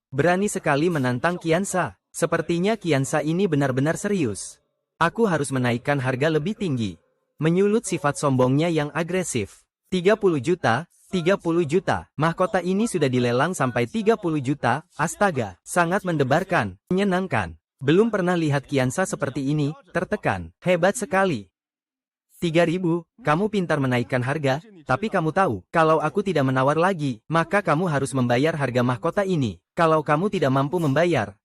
Berani sekali menantang Qiansa. Sepertinya Qiansa ini benar-benar serius. Aku harus menaikkan harga lebih tinggi. Menyulut sifat sombongnya yang agresif. 30 juta, 30 juta. Mahkota ini sudah dilelang sampai 30 juta. Astaga, sangat mendebarkan, menyenangkan. Belum pernah lihat Qiansa seperti ini, tertekan. Hebat sekali. 3.000, kamu pintar menaikkan harga, tapi kamu tahu, kalau aku tidak menawar lagi, maka kamu harus membayar harga mahkota ini. Kalau kamu tidak mampu membayar,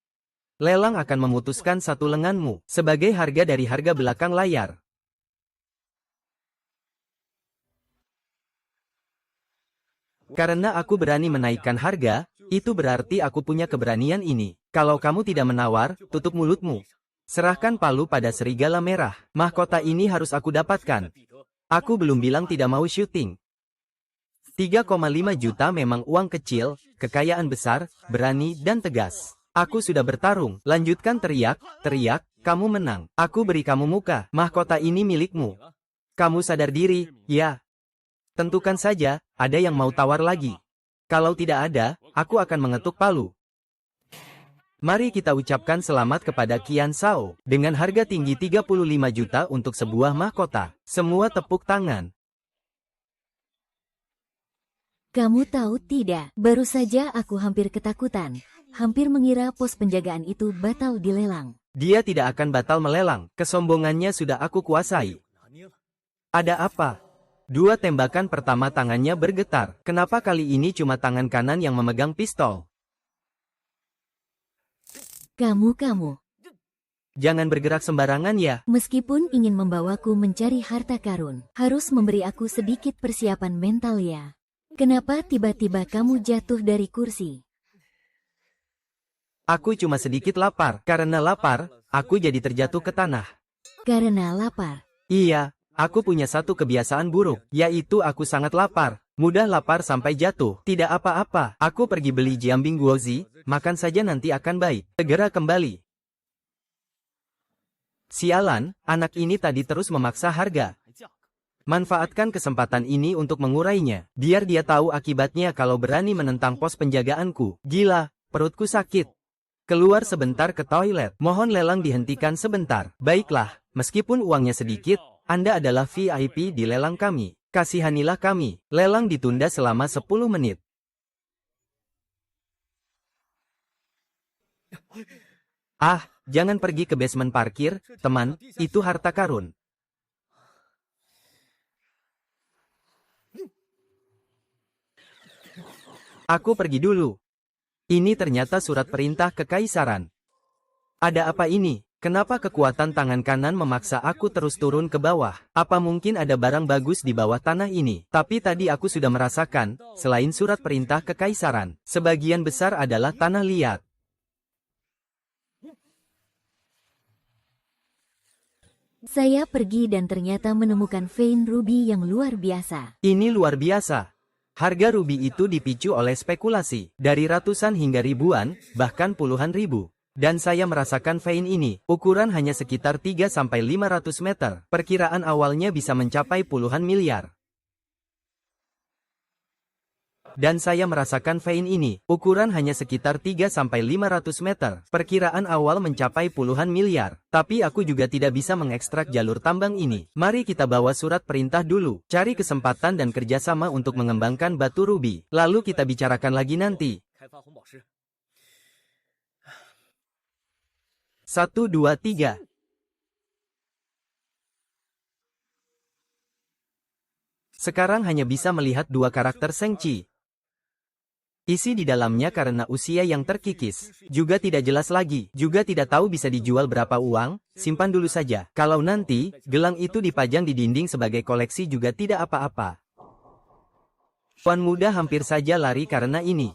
lelang akan memutuskan satu lenganmu, sebagai harga dari harga belakang layar. Karena aku berani menaikkan harga, itu berarti aku punya keberanian ini. Kalau kamu tidak menawar, tutup mulutmu. Serahkan palu pada serigala merah. Mahkota ini harus aku dapatkan. Aku belum bilang tidak mau syuting. 3,5 juta memang uang kecil, kekayaan besar, berani dan tegas. Aku sudah bertarung. Lanjutkan teriak, teriak, kamu menang. Aku beri kamu muka. Mahkota ini milikmu. Kamu sadar diri, ya? Tentukan saja, ada yang mau tawar lagi. Kalau tidak ada, aku akan mengetuk palu. Mari kita ucapkan selamat kepada Qian Shao. Dengan harga tinggi 35 juta untuk sebuah mahkota. Semua tepuk tangan. Kamu tahu tidak, baru saja aku hampir ketakutan. Hampir mengira pos penjagaan itu batal dilelang. Dia tidak akan batal melelang. Kesombongannya sudah aku kuasai. Ada apa? 2 tembakan pertama tangannya bergetar. Kenapa kali ini cuma tangan kanan yang memegang pistol? Kamu. Jangan bergerak sembarangan ya. Meskipun ingin membawaku mencari harta karun, harus memberi aku sedikit persiapan mental ya. Kenapa tiba-tiba kamu jatuh dari kursi? Aku cuma sedikit lapar. Karena lapar, aku jadi terjatuh ke tanah. Karena lapar. Iya. Aku punya satu kebiasaan buruk, yaitu aku sangat lapar. Mudah lapar sampai jatuh. Tidak apa-apa, aku pergi beli jiambing guozi, makan saja nanti akan baik. Segera kembali. Sialan, anak ini tadi terus memaksa harga. Manfaatkan kesempatan ini untuk mengurainya, biar dia tahu akibatnya kalau berani menentang pos penjagaanku. Gila, perutku sakit. Keluar sebentar ke toilet, mohon lelang dihentikan sebentar. Baiklah, meskipun uangnya sedikit, Anda adalah VIP di lelang kami. Kasihanilah kami. Lelang ditunda selama 10 menit. Ah, jangan pergi ke basement parkir, teman, itu harta karun. Aku pergi dulu. Ini ternyata surat perintah kekaisaran. Ada apa ini? Kenapa kekuatan tangan kanan memaksa aku terus turun ke bawah? Apa mungkin ada barang bagus di bawah tanah ini? Tapi tadi aku sudah merasakan, selain surat perintah kekaisaran, sebagian besar adalah tanah liat. Saya pergi dan ternyata menemukan vein ruby yang luar biasa. Ini luar biasa. Harga ruby itu dipicu oleh spekulasi, dari ratusan hingga ribuan, bahkan puluhan ribu. Dan saya merasakan vein ini, ukuran hanya sekitar 3-500 meter. Perkiraan awalnya bisa mencapai puluhan miliar. Dan saya merasakan vein ini, ukuran hanya sekitar 3-500 meter. Perkiraan awal mencapai puluhan miliar. Tapi aku juga tidak bisa mengekstrak jalur tambang ini. Mari kita bawa surat perintah dulu. Cari kesempatan dan kerjasama untuk mengembangkan batu ruby. Lalu kita bicarakan lagi nanti. 1, 2, 3. Sekarang hanya bisa melihat 2 karakter Shengqi. Isi di dalamnya karena usia yang terkikis. Juga tidak jelas lagi. Juga tidak tahu bisa dijual berapa uang. Simpan dulu saja. Kalau nanti, gelang itu dipajang di dinding sebagai koleksi juga tidak apa-apa. Tuan muda hampir saja lari karena ini.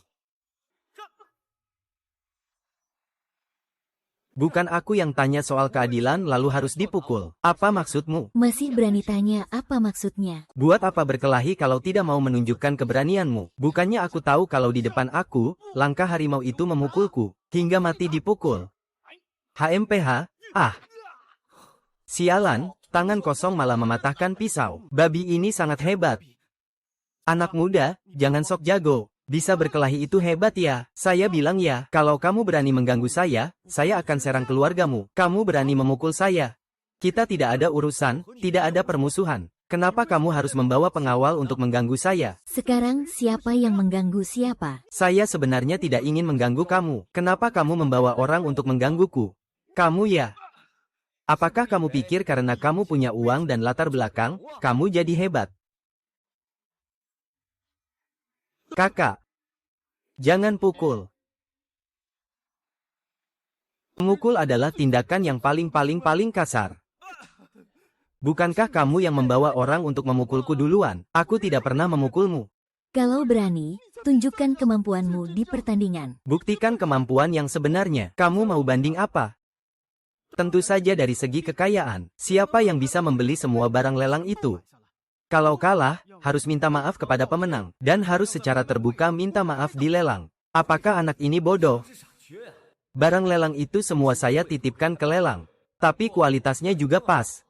Bukan aku yang tanya soal keadilan lalu harus dipukul. Apa maksudmu? Masih berani tanya apa maksudnya? Buat apa berkelahi kalau tidak mau menunjukkan keberanianmu? Bukannya aku tahu kalau di depan aku, langkah harimau itu memukulku, hingga mati dipukul. HMPH, ah. Sialan, tangan kosong malah mematahkan pisau. Babi ini sangat hebat. Anak muda, jangan sok jago. Bisa berkelahi itu hebat ya. Saya bilang ya, kalau kamu berani mengganggu saya akan serang keluargamu. Kamu berani memukul saya. Kita tidak ada urusan, tidak ada permusuhan. Kenapa kamu harus membawa pengawal untuk mengganggu saya? Sekarang siapa yang mengganggu siapa? Saya sebenarnya tidak ingin mengganggu kamu. Kenapa kamu membawa orang untuk menggangguku? Kamu ya. Apakah kamu pikir karena kamu punya uang dan latar belakang, kamu jadi hebat? Kakak, jangan pukul. Memukul adalah tindakan yang paling kasar. Bukankah kamu yang membawa orang untuk memukulku duluan? Aku tidak pernah memukulmu. Kalau berani, tunjukkan kemampuanmu di pertandingan. Buktikan kemampuan yang sebenarnya. Kamu mau banding apa? Tentu saja dari segi kekayaan. Siapa yang bisa membeli semua barang lelang itu? Kalau kalah, harus minta maaf kepada pemenang, dan harus secara terbuka minta maaf di lelang. Apakah anak ini bodoh? Barang lelang itu semua saya titipkan ke lelang, tapi kualitasnya juga pas.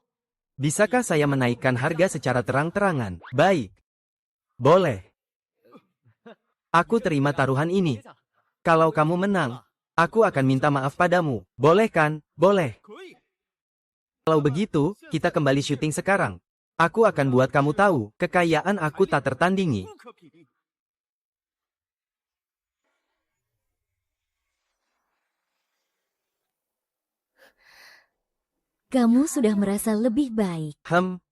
Bisakah saya menaikkan harga secara terang-terangan? Baik. Boleh. Aku terima taruhan ini. Kalau kamu menang, aku akan minta maaf padamu. Boleh kan? Boleh. Kalau begitu, kita kembali syuting sekarang. Aku akan buat kamu tahu, kekayaan aku tak tertandingi. Kamu sudah merasa lebih baik.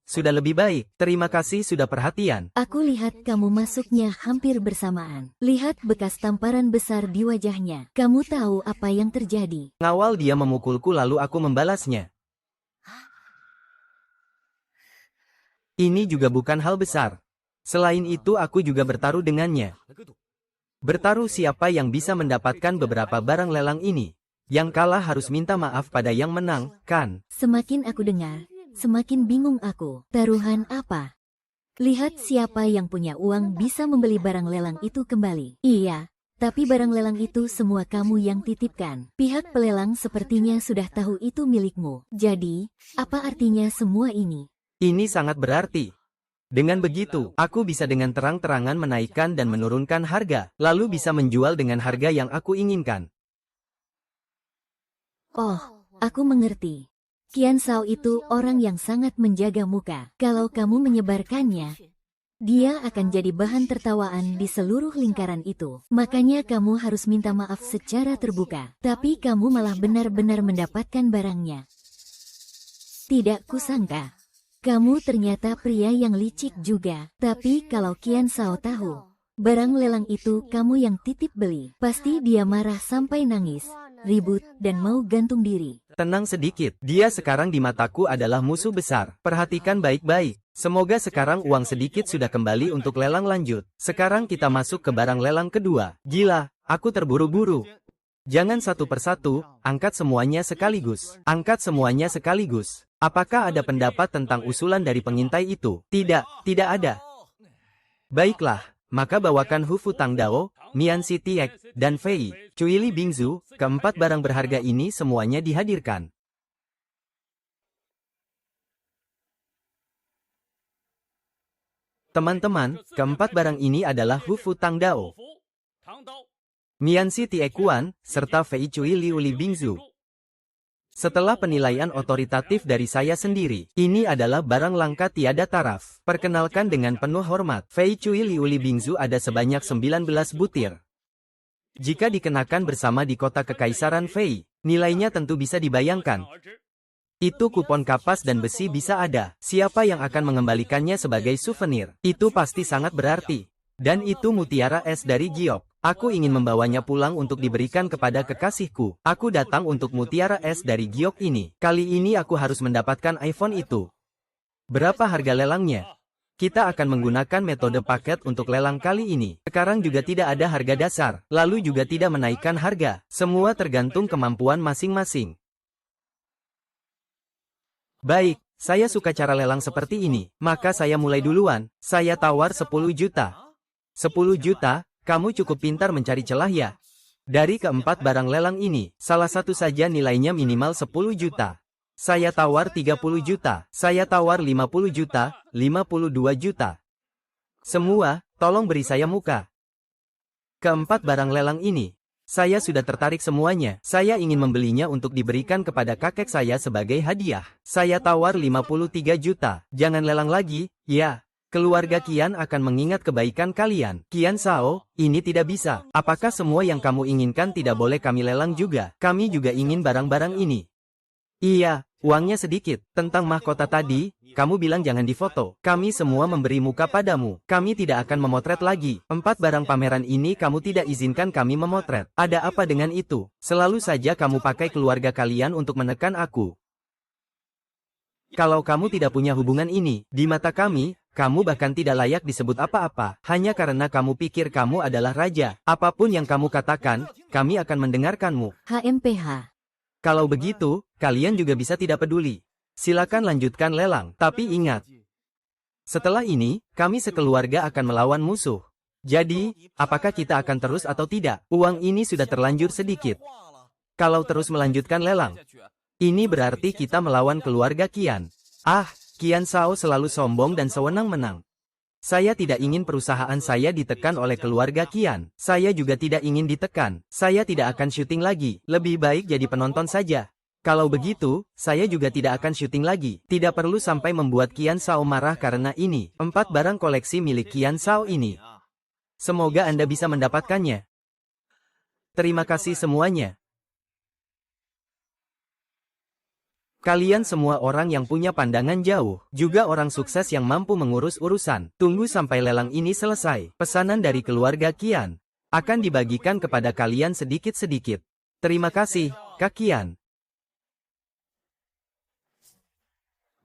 Sudah lebih baik. Terima kasih sudah perhatian. Aku lihat kamu masuknya hampir bersamaan. Lihat bekas tamparan besar di wajahnya. Kamu tahu apa yang terjadi. Ngawal dia memukulku lalu aku membalasnya. Ini juga bukan hal besar. Selain itu aku juga bertaruh dengannya. Bertaruh siapa yang bisa mendapatkan beberapa barang lelang ini. Yang kalah harus minta maaf pada yang menang, kan? Semakin aku dengar, semakin bingung aku. Taruhan apa? Lihat siapa yang punya uang bisa membeli barang lelang itu kembali. Iya, tapi barang lelang itu semua kamu yang titipkan. Pihak pelelang sepertinya sudah tahu itu milikmu. Jadi, apa artinya semua ini? Ini sangat berarti. Dengan begitu, aku bisa dengan terang-terangan menaikkan dan menurunkan harga, lalu bisa menjual dengan harga yang aku inginkan. Oh, aku mengerti. Qian Shao itu orang yang sangat menjaga muka. Kalau kamu menyebarkannya, dia akan jadi bahan tertawaan di seluruh lingkaran itu. Makanya kamu harus minta maaf secara terbuka. Tapi kamu malah benar-benar mendapatkan barangnya. Tidak kusangka. Kamu ternyata pria yang licik juga. Tapi kalau Qian Shao tahu, barang lelang itu kamu yang titip beli, pasti dia marah sampai nangis, ribut, dan mau gantung diri. Tenang sedikit, dia sekarang di mataku adalah musuh besar. Perhatikan baik-baik. Semoga sekarang uang sedikit sudah kembali untuk lelang lanjut. Sekarang kita masuk ke barang lelang kedua. Gila, aku terburu-buru. Jangan satu persatu, angkat semuanya sekaligus. Angkat semuanya sekaligus. Apakah ada pendapat tentang usulan dari pengintai itu? Tidak, tidak ada. Baiklah, maka bawakan Hu Fu Tang Dao, Mian Si Tiek, dan Fei Cui Li Bingzu. Keempat barang berharga ini semuanya dihadirkan. Teman-teman, keempat barang ini adalah Hu Fu Tang Dao, Mian Si Tiek Kuan, serta Fei Cui Li Bingzu. Setelah penilaian otoritatif dari saya sendiri, ini adalah barang langka tiada taraf. Perkenalkan dengan penuh hormat, Fei Cui Li Bingzu ada sebanyak 19 butir. Jika dikenakan bersama di kota Kekaisaran Fei, nilainya tentu bisa dibayangkan. Itu kupon kapas dan besi bisa ada. Siapa yang akan mengembalikannya sebagai souvenir? Itu pasti sangat berarti. Dan itu mutiara es dari Giok. Aku ingin membawanya pulang untuk diberikan kepada kekasihku. Aku datang untuk mutiara es dari Giok ini. Kali ini aku harus mendapatkan iPhone itu. Berapa harga lelangnya? Kita akan menggunakan metode paket untuk lelang kali ini. Sekarang juga tidak ada harga dasar, lalu juga tidak menaikkan harga. Semua tergantung kemampuan masing-masing. Baik, saya suka cara lelang seperti ini, maka saya mulai duluan. Saya tawar 10 juta. 10 juta, kamu cukup pintar mencari celah ya. Dari keempat barang lelang ini, salah satu saja nilainya minimal 10 juta. Saya tawar 30 juta, saya tawar 50 juta, 52 juta. Semua, tolong beri saya muka. Keempat barang lelang ini, saya sudah tertarik semuanya. Saya ingin membelinya untuk diberikan kepada kakek saya sebagai hadiah. Saya tawar 53 juta. Jangan lelang lagi, ya. Keluarga Qian akan mengingat kebaikan kalian. Qian Shao, ini tidak bisa. Apakah semua yang kamu inginkan tidak boleh kami lelang juga? Kami juga ingin barang-barang ini. Iya, uangnya sedikit. Tentang mahkota tadi, kamu bilang jangan difoto. Kami semua memberi muka padamu. Kami tidak akan memotret lagi. 4 barang pameran ini kamu tidak izinkan kami memotret. Ada apa dengan itu? Selalu saja kamu pakai keluarga kalian untuk menekan aku. Kalau kamu tidak punya hubungan ini, di mata kami, kamu bahkan tidak layak disebut apa-apa. Hanya karena kamu pikir kamu adalah raja. Apapun yang kamu katakan, kami akan mendengarkanmu. HMPH. Kalau begitu, kalian juga bisa tidak peduli. Silakan lanjutkan lelang, tapi ingat. Setelah ini, kami sekeluarga akan melawan musuh. Jadi, apakah kita akan terus atau tidak? Uang ini sudah terlanjur sedikit. Kalau terus melanjutkan lelang, ini berarti kita melawan keluarga Qian. Ah, Qian Shao selalu sombong dan sewenang-menang. Saya tidak ingin perusahaan saya ditekan oleh keluarga Qian. Saya juga tidak ingin ditekan. Saya tidak akan syuting lagi. Lebih baik jadi penonton saja. Kalau begitu, saya juga tidak akan syuting lagi. Tidak perlu sampai membuat Qian Shao marah karena ini. 4 barang koleksi milik Qian Shao ini. Semoga Anda bisa mendapatkannya. Terima kasih semuanya. Kalian semua orang yang punya pandangan jauh, juga orang sukses yang mampu mengurus urusan. Tunggu sampai lelang ini selesai. Pesanan dari keluarga Qian akan dibagikan kepada kalian sedikit-sedikit. Terima kasih, Kak Qian.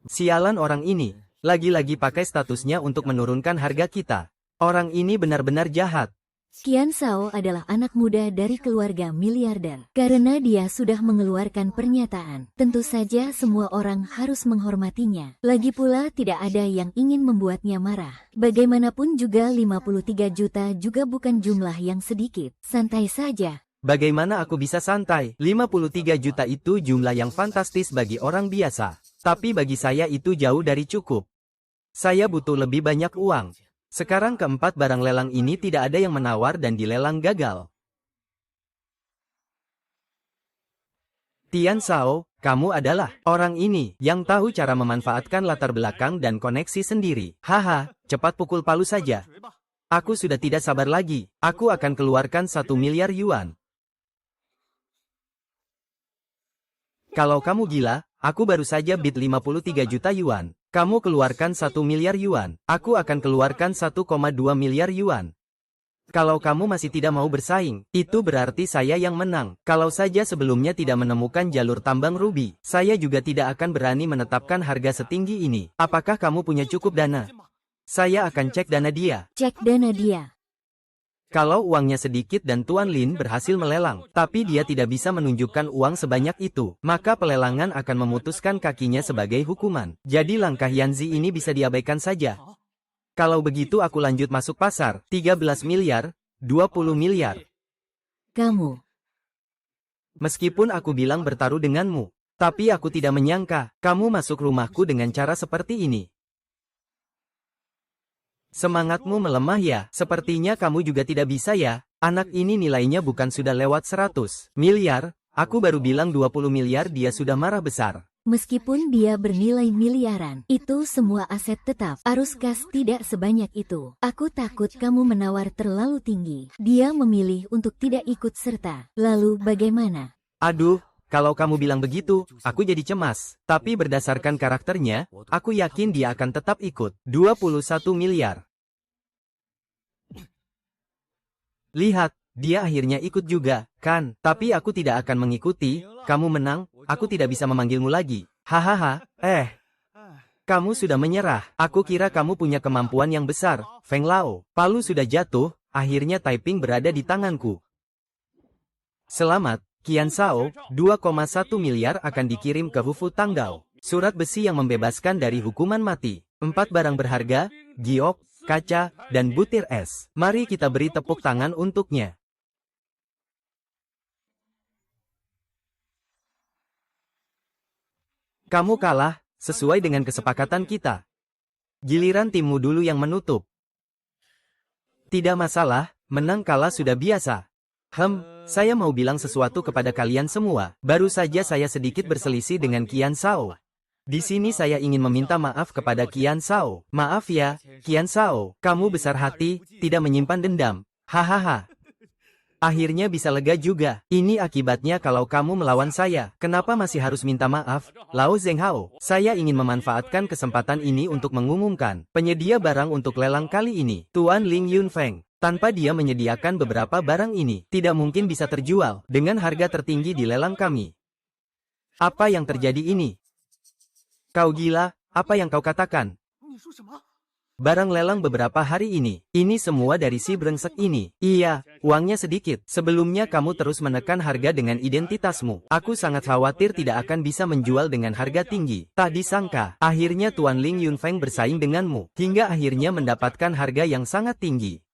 Sialan orang ini, lagi-lagi pakai statusnya untuk menurunkan harga kita. Orang ini benar-benar jahat. Qian Shao adalah anak muda dari keluarga miliarder. Karena dia sudah mengeluarkan pernyataan, tentu saja semua orang harus menghormatinya. Lagi pula tidak ada yang ingin membuatnya marah. Bagaimanapun juga 53 juta juga bukan jumlah yang sedikit. Santai saja. Bagaimana aku bisa santai? 53 juta itu jumlah yang fantastis bagi orang biasa. Tapi bagi saya itu jauh dari cukup. Saya butuh lebih banyak uang. Sekarang keempat barang lelang ini tidak ada yang menawar dan dilelang gagal. Tian Shao, kamu adalah orang ini yang tahu cara memanfaatkan latar belakang dan koneksi sendiri. Haha, cepat pukul palu saja. Aku sudah tidak sabar lagi. Aku akan keluarkan 1 miliar yuan. Kalau kamu gila, aku baru saja bid 53 juta yuan. Kamu keluarkan 1 miliar yuan. Aku akan keluarkan 1,2 miliar yuan. Kalau kamu masih tidak mau bersaing, itu berarti saya yang menang. Kalau saja sebelumnya tidak menemukan jalur tambang ruby, saya juga tidak akan berani menetapkan harga setinggi ini. Apakah kamu punya cukup dana? Saya akan cek dana dia. Cek dana dia. Kalau uangnya sedikit dan Tuan Lin berhasil melelang, tapi dia tidak bisa menunjukkan uang sebanyak itu, maka pelelangan akan memutuskan kakinya sebagai hukuman. Jadi langkah Yanzi ini bisa diabaikan saja. Kalau begitu aku lanjut masuk pasar, 13 miliar, 20 miliar. Kamu. Meskipun aku bilang bertaruh denganmu, tapi aku tidak menyangka, kamu masuk rumahku dengan cara seperti ini. Semangatmu melemah ya, sepertinya kamu juga tidak bisa ya. Anak ini nilainya bukan sudah lewat 100 miliar, aku baru bilang 20 miliar dia sudah marah besar. Meskipun dia bernilai miliaran, itu semua aset tetap. Arus kas tidak sebanyak itu. Aku takut kamu menawar terlalu tinggi. Dia memilih untuk tidak ikut serta. Lalu bagaimana? Aduh, kalau kamu bilang begitu, aku jadi cemas. Tapi berdasarkan karakternya, aku yakin dia akan tetap ikut. 21 miliar. Lihat, dia akhirnya ikut juga, kan? Tapi aku tidak akan mengikuti. Kamu menang, aku tidak bisa memanggilmu lagi. Hahaha, kamu sudah menyerah. Aku kira kamu punya kemampuan yang besar, Feng Lao. Palu sudah jatuh, akhirnya Taiping berada di tanganku. Selamat, Qian Shao, 2,1 miliar akan dikirim ke Hufu Tanggao. Surat besi yang membebaskan dari hukuman mati. 4 barang berharga, giok, kaca, dan butir es. Mari kita beri tepuk tangan untuknya. Kamu kalah, sesuai dengan kesepakatan kita. Giliran timmu dulu yang menutup. Tidak masalah, menang kalah sudah biasa. Saya mau bilang sesuatu kepada kalian semua. Baru saja saya sedikit berselisih dengan Qian Shao. Di sini saya ingin meminta maaf kepada Qian Shao. Maaf ya, Qian Shao. Kamu besar hati, tidak menyimpan dendam. Hahaha. Akhirnya bisa lega juga. Ini akibatnya kalau kamu melawan saya. Kenapa masih harus minta maaf? Lao Zhenghao, saya ingin memanfaatkan kesempatan ini untuk mengumumkan penyedia barang untuk lelang kali ini. Tuan Ling Yunfeng. Tanpa dia menyediakan beberapa barang ini, tidak mungkin bisa terjual dengan harga tertinggi di lelang kami. Apa yang terjadi ini? Kau gila, apa yang kau katakan? Barang lelang beberapa hari ini. Ini semua dari si brengsek ini. Iya, uangnya sedikit. Sebelumnya kamu terus menekan harga dengan identitasmu. Aku sangat khawatir tidak akan bisa menjual dengan harga tinggi. Tak disangka, akhirnya Tuan Ling Yunfeng bersaing denganmu. Hingga akhirnya mendapatkan harga yang sangat tinggi.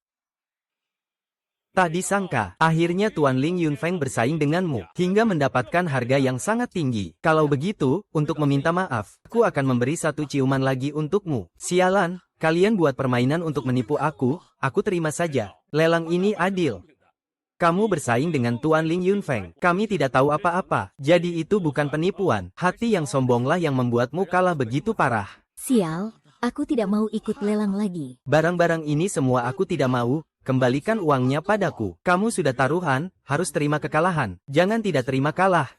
Tak disangka, akhirnya Tuan Ling Yunfeng bersaing denganmu. Hingga mendapatkan harga yang sangat tinggi. Kalau begitu, untuk meminta maaf, aku akan memberi satu ciuman lagi untukmu. Sialan. Kalian buat permainan untuk menipu aku terima saja. Lelang ini adil. Kamu bersaing dengan Tuan Ling Yunfeng. Kami tidak tahu apa-apa. Jadi itu bukan penipuan. Hati yang sombonglah yang membuatmu kalah begitu parah. Sial, aku tidak mau ikut lelang lagi. Barang-barang ini semua aku tidak mau. Kembalikan uangnya padaku. Kamu sudah taruhan, harus terima kekalahan. Jangan tidak terima kalah.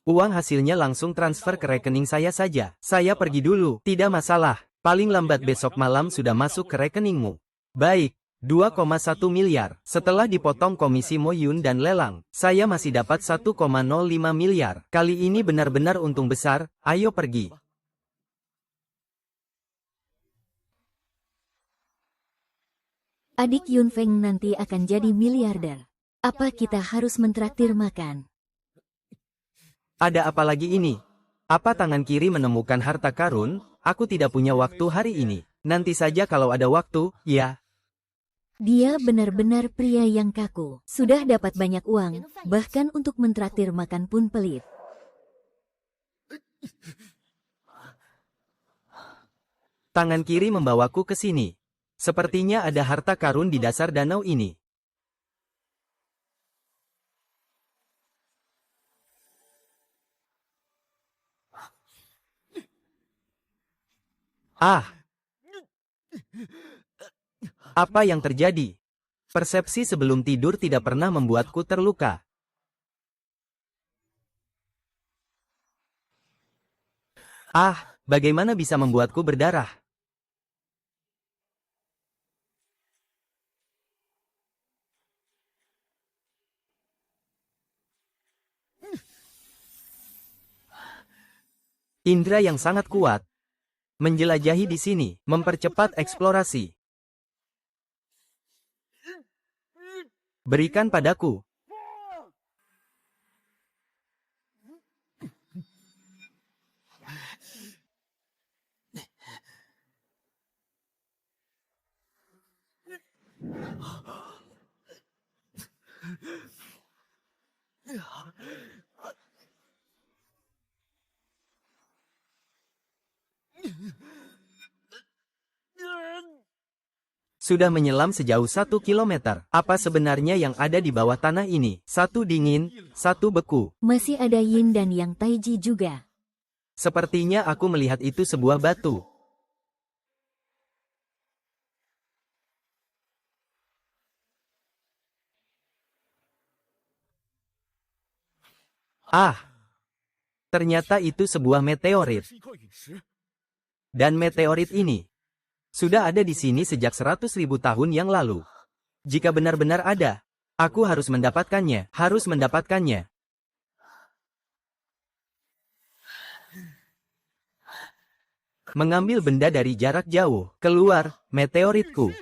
Uang hasilnya langsung transfer ke rekening saya saja. Saya pergi dulu. Tidak masalah. Paling lambat besok malam sudah masuk ke rekeningmu. Baik, 2,1 miliar. Setelah dipotong komisi Mo Yun dan lelang, saya masih dapat 1,05 miliar. Kali ini benar-benar untung besar, ayo pergi. Adik Yunfeng nanti akan jadi miliarder. Apa kita harus mentraktir makan? Ada apa lagi ini? Apa tangan kiri menemukan harta karun? Aku tidak punya waktu hari ini. Nanti saja kalau ada waktu, ya. Dia benar-benar pria yang kaku. Sudah dapat banyak uang, bahkan untuk mentraktir makan pun pelit. Tangan kiri membawaku ke sini. Sepertinya ada harta karun di dasar danau ini. Apa yang terjadi? Persepsi sebelum tidur tidak pernah membuatku terluka. Bagaimana bisa membuatku berdarah? Indra yang sangat kuat. Menjelajahi di sini, mempercepat eksplorasi. Berikan padaku. Sudah menyelam sejauh 1 kilometer. Apa sebenarnya yang ada di bawah tanah ini? Satu dingin, satu beku. Masih ada Yin dan Yang Taiji juga. Sepertinya aku melihat itu sebuah batu. Ternyata itu sebuah meteorit. Dan meteorit ini sudah ada di sini sejak 100.000 tahun yang lalu. Jika benar-benar ada, aku harus mendapatkannya. Mengambil benda dari jarak jauh. Keluar, meteoritku.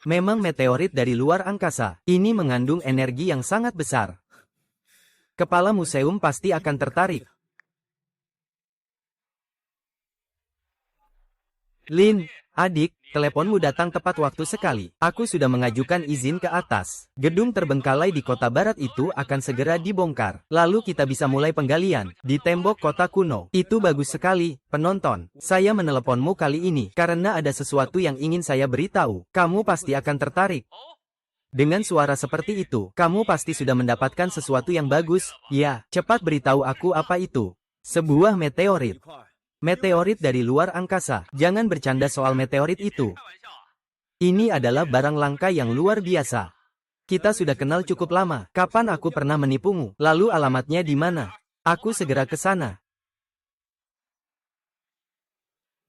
Memang meteorit dari luar angkasa. Ini mengandung energi yang sangat besar. Kepala museum pasti akan tertarik. Lin, adik, teleponmu datang tepat waktu sekali. Aku sudah mengajukan izin ke atas. Gedung terbengkalai di kota barat itu akan segera dibongkar. Lalu kita bisa mulai penggalian di tembok kota kuno. Itu bagus sekali, penonton. Saya meneleponmu kali ini karena ada sesuatu yang ingin saya beritahu. Kamu pasti akan tertarik. Dengan suara seperti itu, kamu pasti sudah mendapatkan sesuatu yang bagus. Ya, cepat beritahu aku apa itu. Sebuah meteorit. Meteorit dari luar angkasa. Jangan bercanda soal meteorit itu. Ini adalah barang langka yang luar biasa. Kita sudah kenal cukup lama. Kapan aku pernah menipumu? Lalu alamatnya di mana? Aku segera ke sana.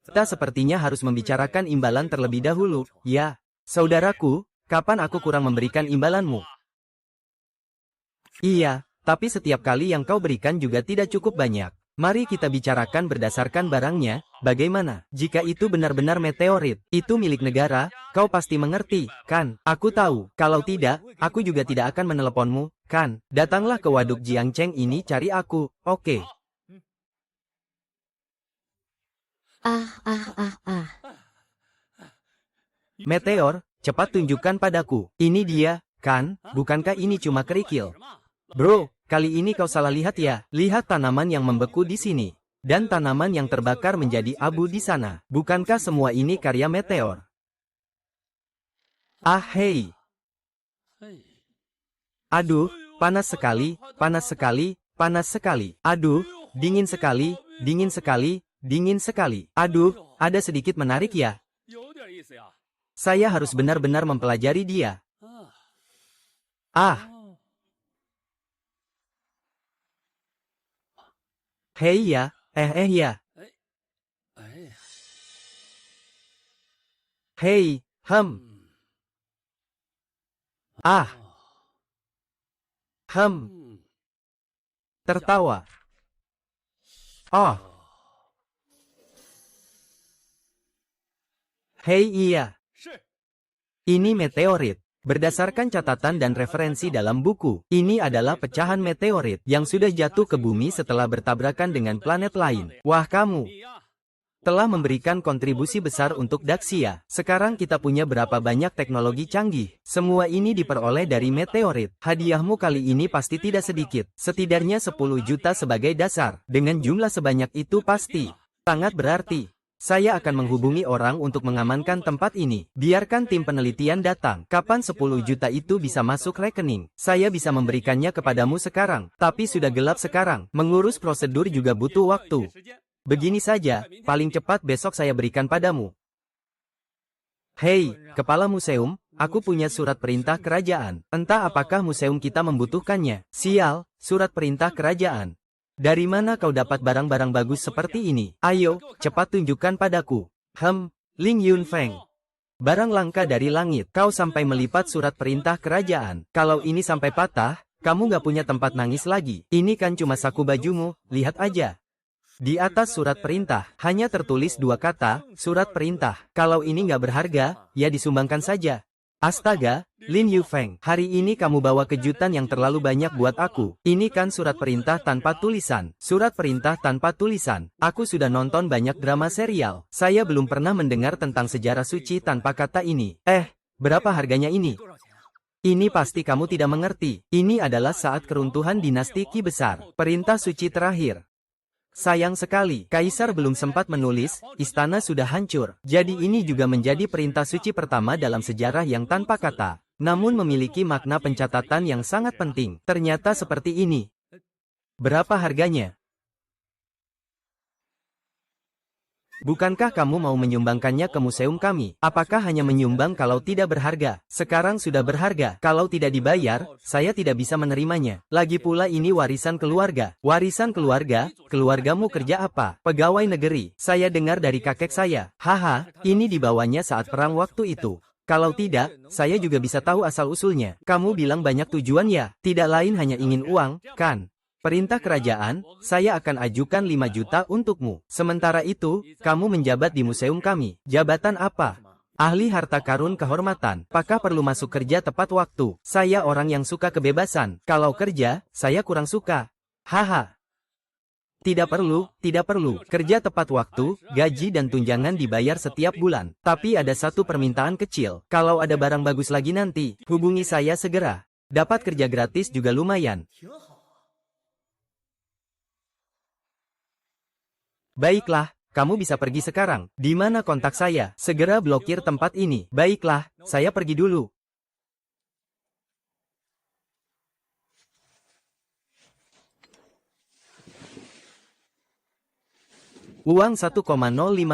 Kita sepertinya harus membicarakan imbalan terlebih dahulu. Ya, saudaraku, kapan aku kurang memberikan imbalanmu? Iya, tapi setiap kali yang kau berikan juga tidak cukup banyak. Mari kita bicarakan berdasarkan barangnya, bagaimana? Jika itu benar-benar meteorit, itu milik negara, kau pasti mengerti, kan? Aku tahu, kalau tidak, aku juga tidak akan meneleponmu, kan? Datanglah ke waduk Jiangcheng ini cari aku, oke? Meteor, cepat tunjukkan padaku. Ini dia, kan? Bukankah ini cuma kerikil? Bro, kali ini kau salah lihat ya. Lihat tanaman yang membeku di sini. Dan tanaman yang terbakar menjadi abu di sana. Bukankah semua ini karya meteor? Ah hei. Aduh, panas sekali, panas sekali, panas sekali. Aduh, dingin sekali, dingin sekali, dingin sekali. Aduh, ada sedikit menarik ya. Saya harus benar-benar mempelajari dia. Ah. Hei ya, ya. Hei, Ah. Tertawa. Oh. Hei iya. Ini meteorit. Berdasarkan catatan dan referensi dalam buku, ini adalah pecahan meteorit yang sudah jatuh ke bumi setelah bertabrakan dengan planet lain. Wah, kamu telah memberikan kontribusi besar untuk Daxia. Sekarang kita punya berapa banyak teknologi canggih. Semua ini diperoleh dari meteorit. Hadiahmu kali ini pasti tidak sedikit. Setidaknya 10 juta sebagai dasar. Dengan jumlah sebanyak itu pasti sangat berarti. Saya akan menghubungi orang untuk mengamankan tempat ini. Biarkan tim penelitian datang. Kapan 10 juta itu bisa masuk rekening? Saya bisa memberikannya kepadamu sekarang. Tapi sudah gelap sekarang. Mengurus prosedur juga butuh waktu. Begini saja, paling cepat besok saya berikan padamu. Hei, kepala museum, aku punya surat perintah kerajaan. Entah apakah museum kita membutuhkannya. Sial, surat perintah kerajaan. Dari mana kau dapat barang-barang bagus seperti ini? Ayo, cepat tunjukkan padaku. Ling Yunfeng. Barang langka dari langit. Kau sampai melipat surat perintah kerajaan. Kalau ini sampai patah, kamu gak punya tempat nangis lagi. Ini kan cuma saku bajumu, lihat aja. Di atas surat perintah, hanya tertulis 2 kata, surat perintah. Kalau ini gak berharga, ya disumbangkan saja. Astaga, Lin Yufeng, hari ini kamu bawa kejutan yang terlalu banyak buat aku. Ini kan surat perintah tanpa tulisan. Surat perintah tanpa tulisan. Aku sudah nonton banyak drama serial. Saya belum pernah mendengar tentang sejarah suci tanpa kata ini. Berapa harganya ini? Ini pasti kamu tidak mengerti. Ini adalah saat keruntuhan dinasti Qi besar. Perintah suci terakhir. Sayang sekali, Kaisar belum sempat menulis, istana sudah hancur. Jadi ini juga menjadi perintah suci pertama dalam sejarah yang tanpa kata. Namun memiliki makna pencatatan yang sangat penting. Ternyata seperti ini. Berapa harganya? Bukankah kamu mau menyumbangkannya ke museum kami? Apakah hanya menyumbang kalau tidak berharga? Sekarang sudah berharga. Kalau tidak dibayar, saya tidak bisa menerimanya. Lagi pula ini warisan keluarga. Warisan keluarga? Keluargamu kerja apa? Pegawai negeri. Saya dengar dari kakek saya. Haha, ini dibawanya saat perang waktu itu. Kalau tidak, saya juga bisa tahu asal-usulnya. Kamu bilang banyak tujuan ya? Tidak lain hanya ingin uang, kan? Perintah kerajaan, saya akan ajukan 5 juta untukmu. Sementara itu, kamu menjabat di museum kami. Jabatan apa? Ahli harta karun kehormatan, apakah perlu masuk kerja tepat waktu? Saya orang yang suka kebebasan. Kalau kerja, saya kurang suka. Haha. Tidak perlu, tidak perlu. Kerja tepat waktu, gaji dan tunjangan dibayar setiap bulan. Tapi ada satu permintaan kecil. Kalau ada barang bagus lagi nanti, hubungi saya segera. Dapat kerja gratis juga lumayan. Baiklah. Kamu bisa pergi sekarang. Di mana kontak saya? Segera blokir tempat ini. Baiklah, saya pergi dulu. Uang 1,05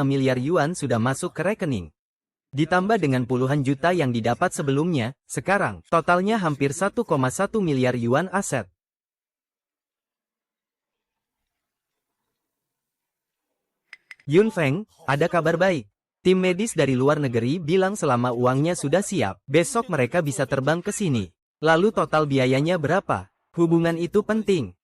miliar yuan sudah masuk ke rekening. Ditambah dengan puluhan juta yang didapat sebelumnya, sekarang totalnya hampir 1,1 miliar yuan aset. Yun Feng, ada kabar baik. Tim medis dari luar negeri bilang selama uangnya sudah siap, besok mereka bisa terbang ke sini. Lalu total biayanya berapa? Hubungan itu penting.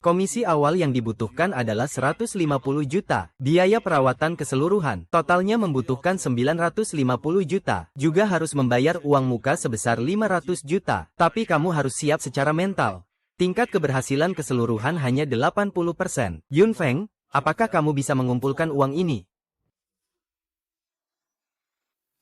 Komisi awal yang dibutuhkan adalah 150 juta. Biaya perawatan keseluruhan, totalnya membutuhkan 950 juta. Juga harus membayar uang muka sebesar 500 juta. Tapi kamu harus siap secara mental. Tingkat keberhasilan keseluruhan hanya 80%. Yun Feng, apakah kamu bisa mengumpulkan uang ini?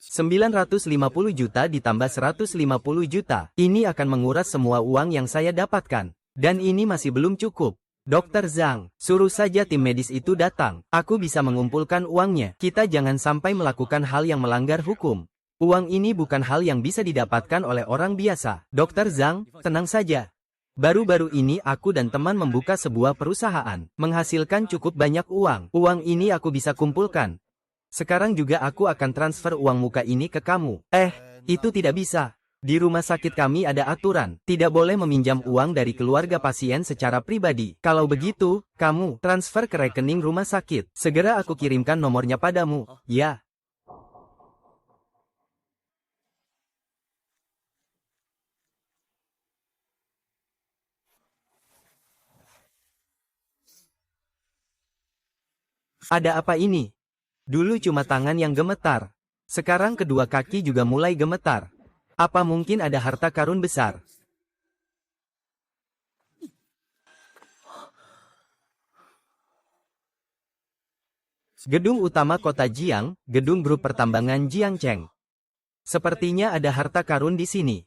950 juta ditambah 150 juta. Ini akan menguras semua uang yang saya dapatkan. Dan ini masih belum cukup. Dr. Zhang, suruh saja tim medis itu datang. Aku bisa mengumpulkan uangnya. Kita jangan sampai melakukan hal yang melanggar hukum. Uang ini bukan hal yang bisa didapatkan oleh orang biasa. Dr. Zhang, tenang saja. Baru-baru ini aku dan teman membuka sebuah perusahaan, menghasilkan cukup banyak uang. Uang ini aku bisa kumpulkan. Sekarang juga aku akan transfer uang muka ini ke kamu. Itu tidak bisa. Di rumah sakit kami ada aturan, tidak boleh meminjam uang dari keluarga pasien secara pribadi. Kalau begitu, kamu transfer ke rekening rumah sakit. Segera aku kirimkan nomornya padamu. Ya. Ada apa ini? Dulu cuma tangan yang gemetar. Sekarang kedua kaki juga mulai gemetar. Apa mungkin ada harta karun besar? Gedung utama kota Jiang, gedung grup pertambangan Jiangcheng. Sepertinya ada harta karun di sini.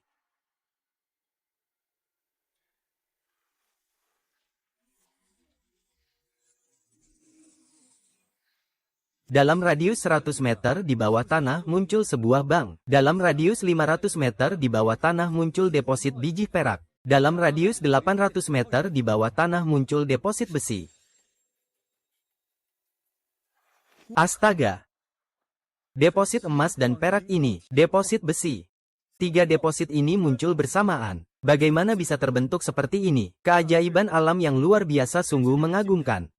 Dalam radius 100 meter di bawah tanah muncul sebuah bank. Dalam radius 500 meter di bawah tanah muncul deposit biji perak. Dalam radius 800 meter di bawah tanah muncul deposit besi. Astaga! Deposit emas dan perak ini, deposit besi. 3 deposit ini muncul bersamaan. Bagaimana bisa terbentuk seperti ini? Keajaiban alam yang luar biasa sungguh mengagumkan.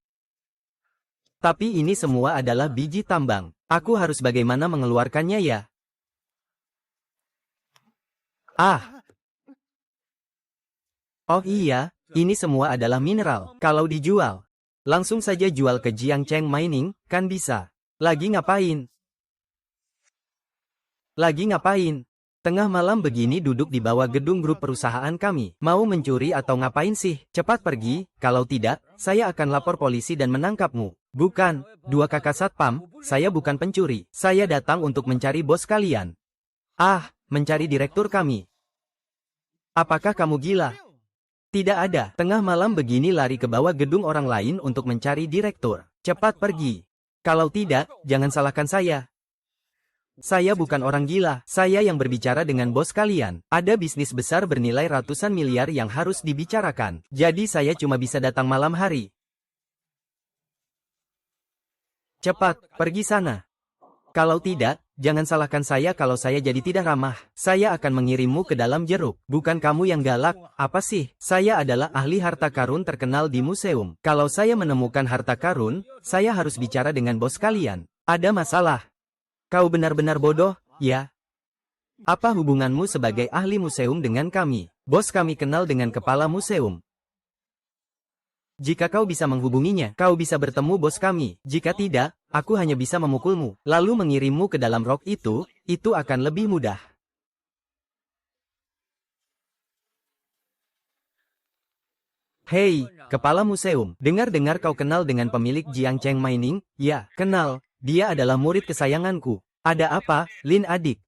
Tapi ini semua adalah biji tambang. Aku harus bagaimana mengeluarkannya ya? Oh iya, ini semua adalah mineral. Kalau dijual, langsung saja jual ke Jiangcheng Mining, kan bisa. Lagi ngapain? Tengah malam begini duduk di bawah gedung grup perusahaan kami. Mau mencuri atau ngapain sih? Cepat pergi, kalau tidak, saya akan lapor polisi dan menangkapmu. Bukan, 2 kakak satpam, saya bukan pencuri. Saya datang untuk mencari bos kalian. Mencari direktur kami. Apakah kamu gila? Tidak ada. Tengah malam begini lari ke bawah gedung orang lain untuk mencari direktur. Cepat pergi. Kalau tidak, jangan salahkan saya. Saya bukan orang gila, saya yang berbicara dengan bos kalian. Ada bisnis besar bernilai ratusan miliar yang harus dibicarakan. Jadi saya cuma bisa datang malam hari. Cepat, pergi sana. Kalau tidak, jangan salahkan saya kalau saya jadi tidak ramah. Saya akan mengirimmu ke dalam jeruk. Bukan kamu yang galak, apa sih? Saya adalah ahli harta karun terkenal di museum. Kalau saya menemukan harta karun, saya harus bicara dengan bos kalian. Ada masalah. Kau benar-benar bodoh, ya? Apa hubunganmu sebagai ahli museum dengan kami? Bos kami kenal dengan kepala museum. Jika kau bisa menghubunginya, kau bisa bertemu bos kami. Jika tidak, aku hanya bisa memukulmu, lalu mengirimmu ke dalam rok itu. itu akan lebih mudah. Hei, kepala museum, dengar-dengar kau kenal dengan pemilik Jiangcheng Mining? Ya, kenal. Dia adalah murid kesayanganku. Ada apa, Lin adik?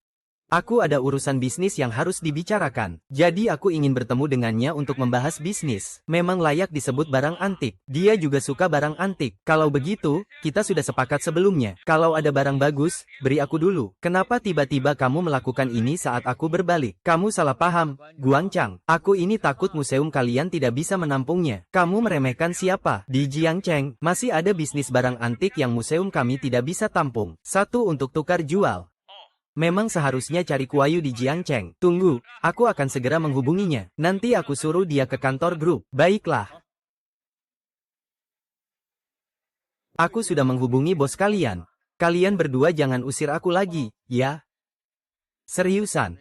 Aku ada urusan bisnis yang harus dibicarakan. Jadi aku ingin bertemu dengannya untuk membahas bisnis. Memang layak disebut barang antik. Dia juga suka barang antik. Kalau begitu, kita sudah sepakat sebelumnya. Kalau ada barang bagus, beri aku dulu. Kenapa tiba-tiba kamu melakukan ini saat aku berbalik? Kamu salah paham, Guangchang. Aku ini takut museum kalian tidak bisa menampungnya. Kamu meremehkan siapa? Di Jiangcheng, masih ada bisnis barang antik yang museum kami tidak bisa tampung. Satu untuk tukar jual. Memang seharusnya cari Kuayu di Jiangcheng. Tunggu, aku akan segera menghubunginya. Nanti aku suruh dia ke kantor grup. Baiklah. Aku sudah menghubungi bos kalian. Kalian berdua jangan usir aku lagi, ya? Seriusan.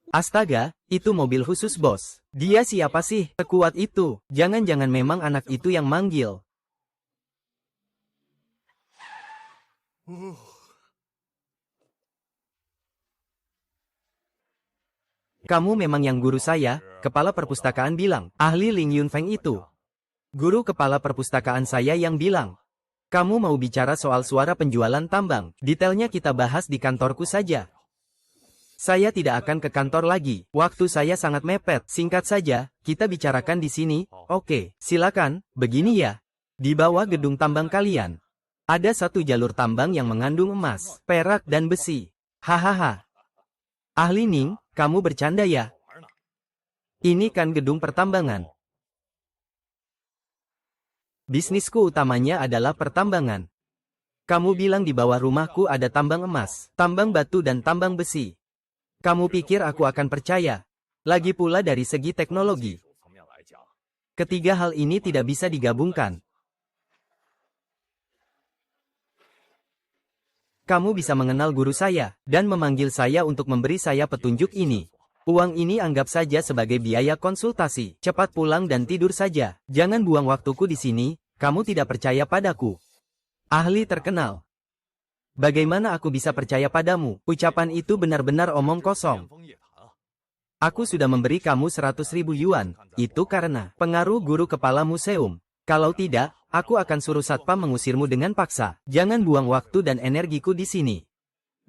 Astaga, itu mobil khusus bos. Dia siapa sih? Sekuat itu. Jangan-jangan memang anak itu yang manggil. Kamu memang yang guru saya, kepala perpustakaan bilang. Ahli Ling Yunfeng itu. Guru kepala perpustakaan saya yang bilang. Kamu mau bicara soal suara penjualan tambang. Detailnya kita bahas di kantorku saja. Saya tidak akan ke kantor lagi. Waktu saya sangat mepet. Singkat saja, kita bicarakan di sini. Oke, silakan. Begini ya. Di bawah gedung tambang kalian, ada satu jalur tambang yang mengandung emas, perak dan besi. Hahaha. Ahli Ning, kamu bercanda ya? Ini kan gedung pertambangan. Bisnisku utamanya adalah pertambangan. Kamu bilang di bawah rumahku ada tambang emas, tambang batu dan tambang besi. Kamu pikir aku akan percaya? Lagi pula dari segi teknologi. Ketiga hal ini tidak bisa digabungkan. Kamu bisa mengenal guru saya, dan memanggil saya untuk memberi saya petunjuk ini. Uang ini anggap saja sebagai biaya konsultasi. Cepat pulang dan tidur saja. Jangan buang waktuku di sini, kamu tidak percaya padaku. Ahli terkenal. Bagaimana aku bisa percaya padamu? Ucapan itu benar-benar omong kosong. Aku sudah memberi kamu 100.000 yuan. Itu karena pengaruh guru kepala museum. Kalau tidak, aku akan suruh satpam mengusirmu dengan paksa. Jangan buang waktu dan energiku di sini.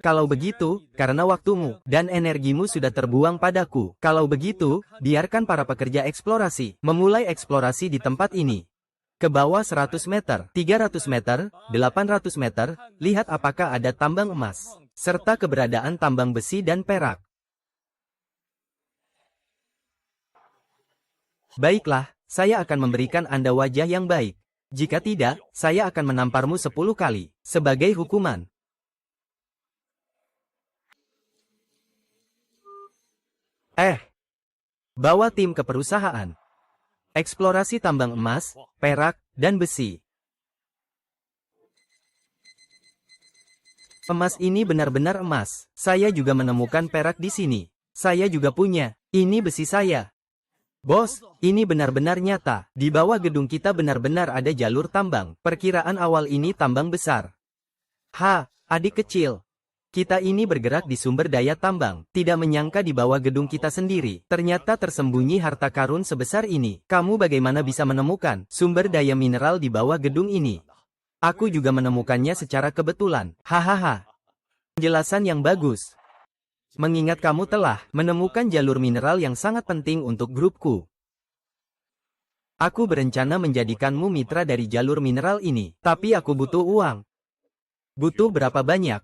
Kalau begitu, karena waktumu dan energimu sudah terbuang padaku. Kalau begitu, biarkan para pekerja eksplorasi memulai eksplorasi di tempat ini. Ke bawah 100 meter, 300 meter, 800 meter, lihat apakah ada tambang emas, serta keberadaan tambang besi dan perak. Baiklah, saya akan memberikan Anda wajah yang baik. Jika tidak, saya akan menamparmu 10 kali, sebagai hukuman. Bawa tim ke perusahaan. Eksplorasi tambang emas, perak, dan besi. Emas ini benar-benar emas. Saya juga menemukan perak di sini. Saya juga punya. Ini besi saya. Bos, ini benar-benar nyata. Di bawah gedung kita benar-benar ada jalur tambang. Perkiraan awal ini tambang besar. Adik kecil. Kita ini bergerak di sumber daya tambang, tidak menyangka di bawah gedung kita sendiri, ternyata tersembunyi harta karun sebesar ini. Kamu bagaimana bisa menemukan sumber daya mineral di bawah gedung ini? Aku juga menemukannya secara kebetulan. Hahaha. Penjelasan yang bagus. Mengingat kamu telah menemukan jalur mineral yang sangat penting untuk grupku. Aku berencana menjadikanmu mitra dari jalur mineral ini, tapi aku butuh uang. Butuh berapa banyak?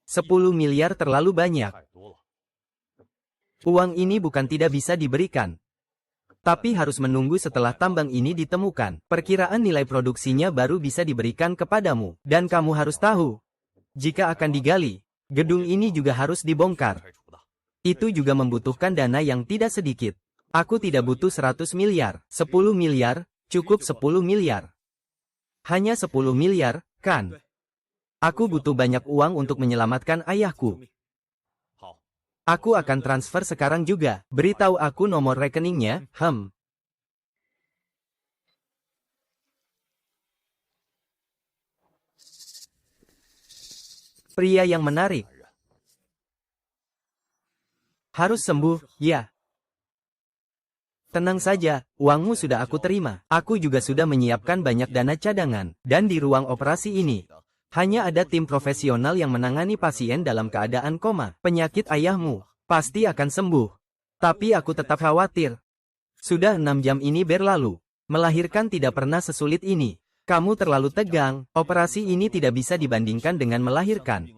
10 miliar terlalu banyak. Uang ini bukan tidak bisa diberikan, tapi harus menunggu setelah tambang ini ditemukan. Perkiraan nilai produksinya baru bisa diberikan kepadamu. Dan kamu harus tahu, jika akan digali, gedung ini juga harus dibongkar. Itu juga membutuhkan dana yang tidak sedikit. Aku tidak butuh 100 miliar. 10 miliar, cukup 10 miliar. Hanya 10 miliar, kan? Aku butuh banyak uang untuk menyelamatkan ayahku. Aku akan transfer sekarang juga. Beritahu aku nomor rekeningnya, Pria yang menarik. Harus sembuh, ya. Tenang saja, uangmu sudah aku terima. Aku juga sudah menyiapkan banyak dana cadangan. Dan di ruang operasi ini, hanya ada tim profesional yang menangani pasien dalam keadaan koma. Penyakit ayahmu pasti akan sembuh. Tapi aku tetap khawatir. Sudah 6 jam ini berlalu. Melahirkan tidak pernah sesulit ini. Kamu terlalu tegang. Operasi ini tidak bisa dibandingkan dengan melahirkan.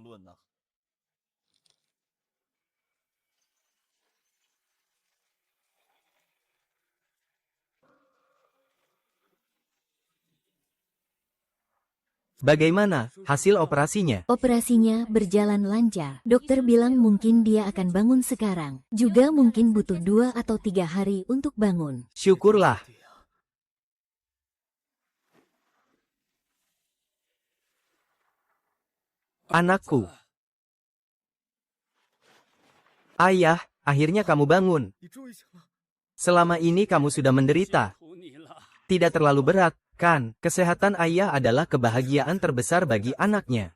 Bagaimana hasil operasinya? Operasinya berjalan lancar. Dokter bilang mungkin dia akan bangun sekarang. Juga mungkin butuh 2 atau 3 hari untuk bangun. Syukurlah. Anakku. Ayah, akhirnya kamu bangun. Selama ini kamu sudah menderita. Tidak terlalu berat, kan? Kesehatan ayah adalah kebahagiaan terbesar bagi anaknya.